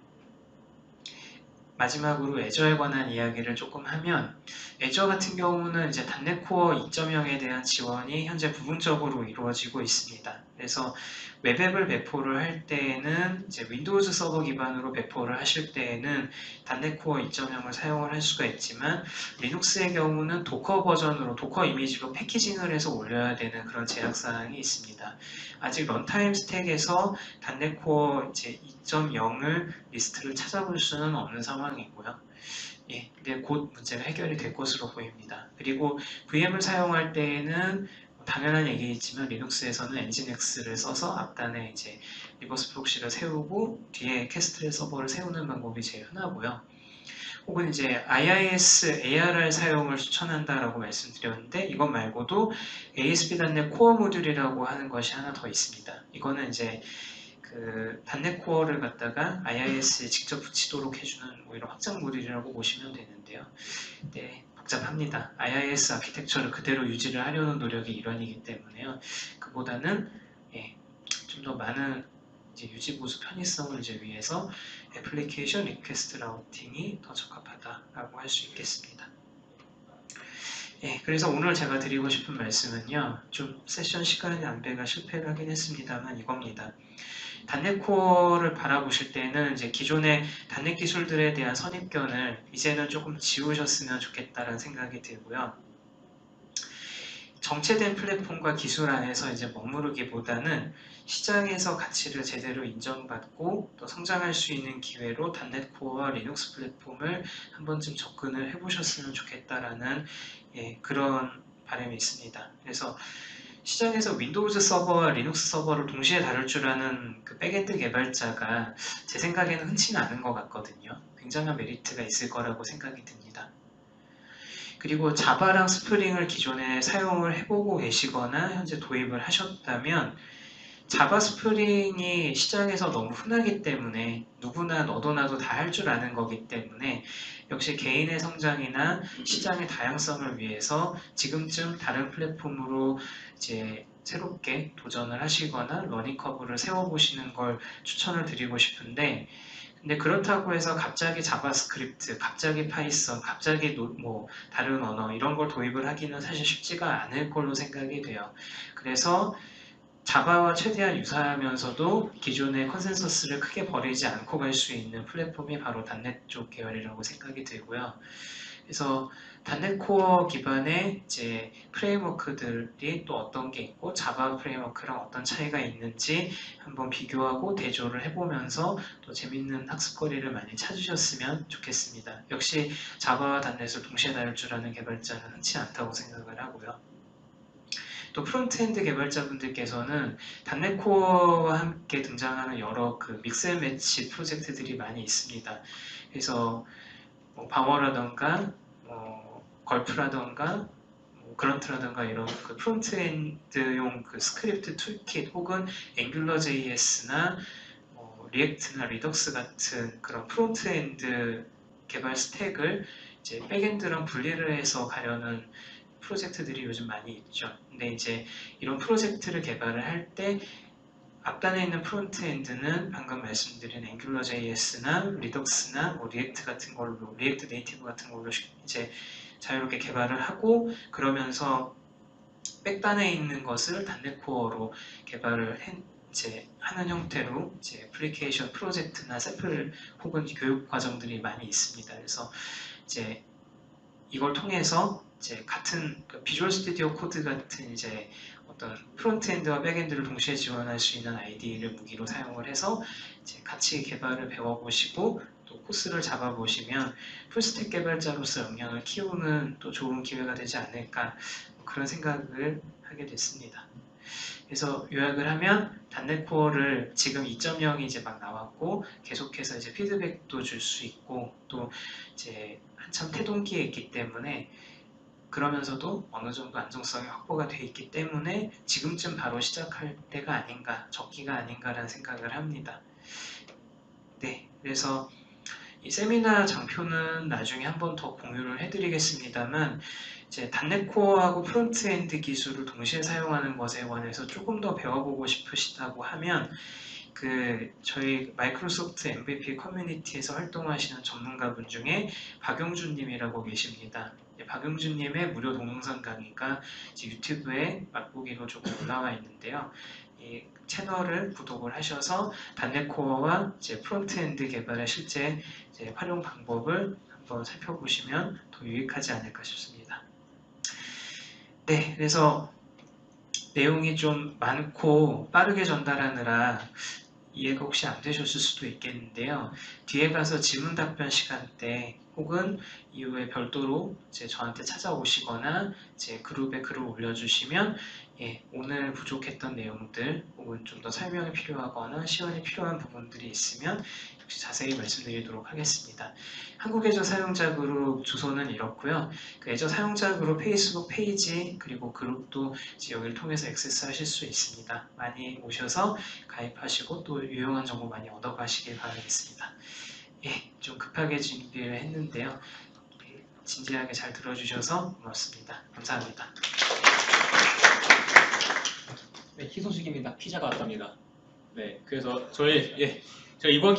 마지막으로 애저에 관한 이야기를 조금 하면, 애저 같은 경우는 이제 단넷 코어 2.0에 대한 지원이 현재 부분적으로 이루어지고 있습니다. 그래서 웹앱을 배포를 할 때에는 이제 윈도우즈 서버 기반으로 배포를 하실 때에는 단넷 코어 2.0을 사용을 할 수가 있지만 리눅스의 경우는 도커 버전으로 도커 이미지로 패키징을 해서 올려야 되는 그런 제약 사항이 있습니다. 아직 런타임 스택에서 단넷 코어 이제 2.0을 리스트를 찾아볼 수는 없는 상황이고요. 예, 근데 곧 문제가 해결이 될 것으로 보입니다. 그리고 VM을 사용할 때에는 당연한 얘기이지만 리눅스에서는 엔진X를 써서 앞단에 이제 리버스 프록시를 세우고 뒤에 캐스트레 서버를 세우는 방법이 제일 흔하고요. 혹은 이제 IIS ARR 사용을 추천한다라고 말씀드렸는데 이것 말고도 ASP.NET 코어 모듈이라고 하는 것이 하나 더 있습니다. 이거는 이제 그 단넷 코어를 갖다가 IIS에 직접 붙이도록 해주는 뭐 이런 확장 모듈이라고 보시면 되는데요. 네, 복잡합니다. IIS 아키텍처를 그대로 유지를 하려는 노력이 일환이기 때문에요. 그보다는 예, 좀 더 많은 이제 유지 보수 편의성을 이제 위해서 애플리케이션 리퀘스트 라우팅이 더 적합하다라고 할 수 있겠습니다. 예, 그래서 오늘 제가 드리고 싶은 말씀은요. 좀 세션 시간의 안배가 실패를 하긴 했습니다만 이겁니다. 단넷 코어를 바라보실 때는 이제 기존의 단넷 기술들에 대한 선입견을 이제는 조금 지우셨으면 좋겠다는 생각이 들고요. 정체된 플랫폼과 기술 안에서 이제 머무르기보다는 시장에서 가치를 제대로 인정받고 또 성장할 수 있는 기회로 단넷 코어와 리눅스 플랫폼을 한 번쯤 접근을 해보셨으면 좋겠다라는 그런 바람이 있습니다. 그래서 시장에서 윈도우즈 서버와 리눅스 서버를 동시에 다룰 줄 아는 그 백엔드 개발자가 제 생각에는 흔치는 않은 것 같거든요. 굉장한 메리트가 있을 거라고 생각이 듭니다. 그리고 자바랑 스프링을 기존에 사용을 해보고 계시거나 현재 도입을 하셨다면 자바 스프링이 시장에서 너무 흔하기 때문에 누구나 너도 나도 다 할 줄 아는 거기 때문에 역시 개인의 성장이나 시장의 다양성을 위해서 지금쯤 다른 플랫폼으로 이제 새롭게 도전을 하시거나 러닝 커브를 세워보시는 걸 추천을 드리고 싶은데 근데 그렇다고 해서 갑자기 자바스크립트, 갑자기 파이썬, 갑자기 뭐 다른 언어 이런 걸 도입을 하기는 사실 쉽지가 않을 걸로 생각이 돼요. 그래서 자바와 최대한 유사하면서도 기존의 컨센서스를 크게 버리지 않고 갈 수 있는 플랫폼이 바로 단넷 쪽 계열이라고 생각이 들고요. 그래서 단넷 코어 기반의 이제 프레임워크들이 또 어떤 게 있고 자바 프레임워크랑 어떤 차이가 있는지 한번 비교하고 대조를 해보면서 또 재밌는 학습거리를 많이 찾으셨으면 좋겠습니다. 역시 자바와 단넷을 동시에 다룰 줄 아는 개발자는 흔치 않다고 생각을 하고요. 또 프론트엔드 개발자분들께서는 단넷 코어와 함께 등장하는 여러 그 믹스앤매치 프로젝트들이 많이 있습니다. 그래서 뭐 방어라던가 걸프라던가 그런트라던가 이런 그 프론트엔드용 그 스크립트 툴킷 혹은 앵귤러 JS나 리액트나 리덕스 같은 그런 프론트엔드 개발 스택을 이제 백엔드랑 분리를 해서 가려는 프로젝트들이 요즘 많이 있죠. 근데 이제 이런 프로젝트를 개발을 할 때 앞단에 있는 프론트엔드는 방금 말씀드린 앵귤러 JS나 리덕스나 뭐 리액트 같은 걸로 리액트 네이티브 같은 걸로 이제 자유롭게 개발을 하고 그러면서 백단에 있는 것을 단넷 코어로 개발을 이제 하는 형태로 이제 애플리케이션 프로젝트나 샘플 혹은 교육 과정들이 많이 있습니다. 그래서 이제 이걸 통해서 이제 같은 그 비주얼 스튜디오 코드 같은 이제 어떤 프론트엔드와 백엔드를 동시에 지원할 수 있는 IDE를 무기로 사용을 해서 이제 같이 개발을 배워보시고 또 코스를 잡아보시면 풀스택 개발자로서 역량을 키우는 또 좋은 기회가 되지 않을까 그런 생각을 하게 됐습니다. 그래서 요약을 하면 단넷 코어를 지금 2.0이 이제 막 나왔고 계속해서 이제 피드백도 줄 수 있고 또 이제 한참 태동기에 있기 때문에 그러면서도 어느 정도 안정성이 확보가 돼 있기 때문에 지금쯤 바로 시작할 때가 아닌가, 적기가 아닌가라는 생각을 합니다. 네, 그래서 이 세미나 장표는 나중에 한 번 더 공유를 해드리겠습니다만 이제 단넷 코어하고 프론트엔드 기술을 동시에 사용하는 것에 관해서 조금 더 배워보고 싶으시다고 하면 그 저희 마이크로소프트 MVP 커뮤니티에서 활동하시는 전문가분 중에 박용준님이라고 계십니다. 박용준님의 무료 동영상 강의가 이제 유튜브에 맛보기로 조금 올라와 있는데요. 이 채널을 구독을 하셔서 .NET 코어와 이제 프론트엔드 개발의 실제 이제 활용 방법을 한번 살펴보시면 더 유익하지 않을까 싶습니다. 네, 그래서 내용이 좀 많고 빠르게 전달하느라 이해가 혹시 안 되셨을 수도 있겠는데요. 뒤에 가서 질문 답변 시간 때 혹은 이후에 별도로 이제 저한테 찾아오시거나 제 그룹에 글을 올려주시면 오늘 부족했던 내용들 혹은 좀 더 설명이 필요하거나 시연이 필요한 부분들이 있으면 역시 자세히 말씀드리도록 하겠습니다. 한국 애저 사용자 그룹 주소는 이렇고요. 그 애저 사용자 그룹 페이스북 페이지 그리고 그룹도 이제 여기를 통해서 액세스하실 수 있습니다. 많이 오셔서 가입하시고 또 유용한 정보 많이 얻어가시길 바라겠습니다. 좀 급하게 준비를 했는데요. 진지하게 잘 들어주셔서 고맙습니다. 감사합니다. 네, 희소식입니다. 피자가 왔답니다. 네, 그래서 저희 이번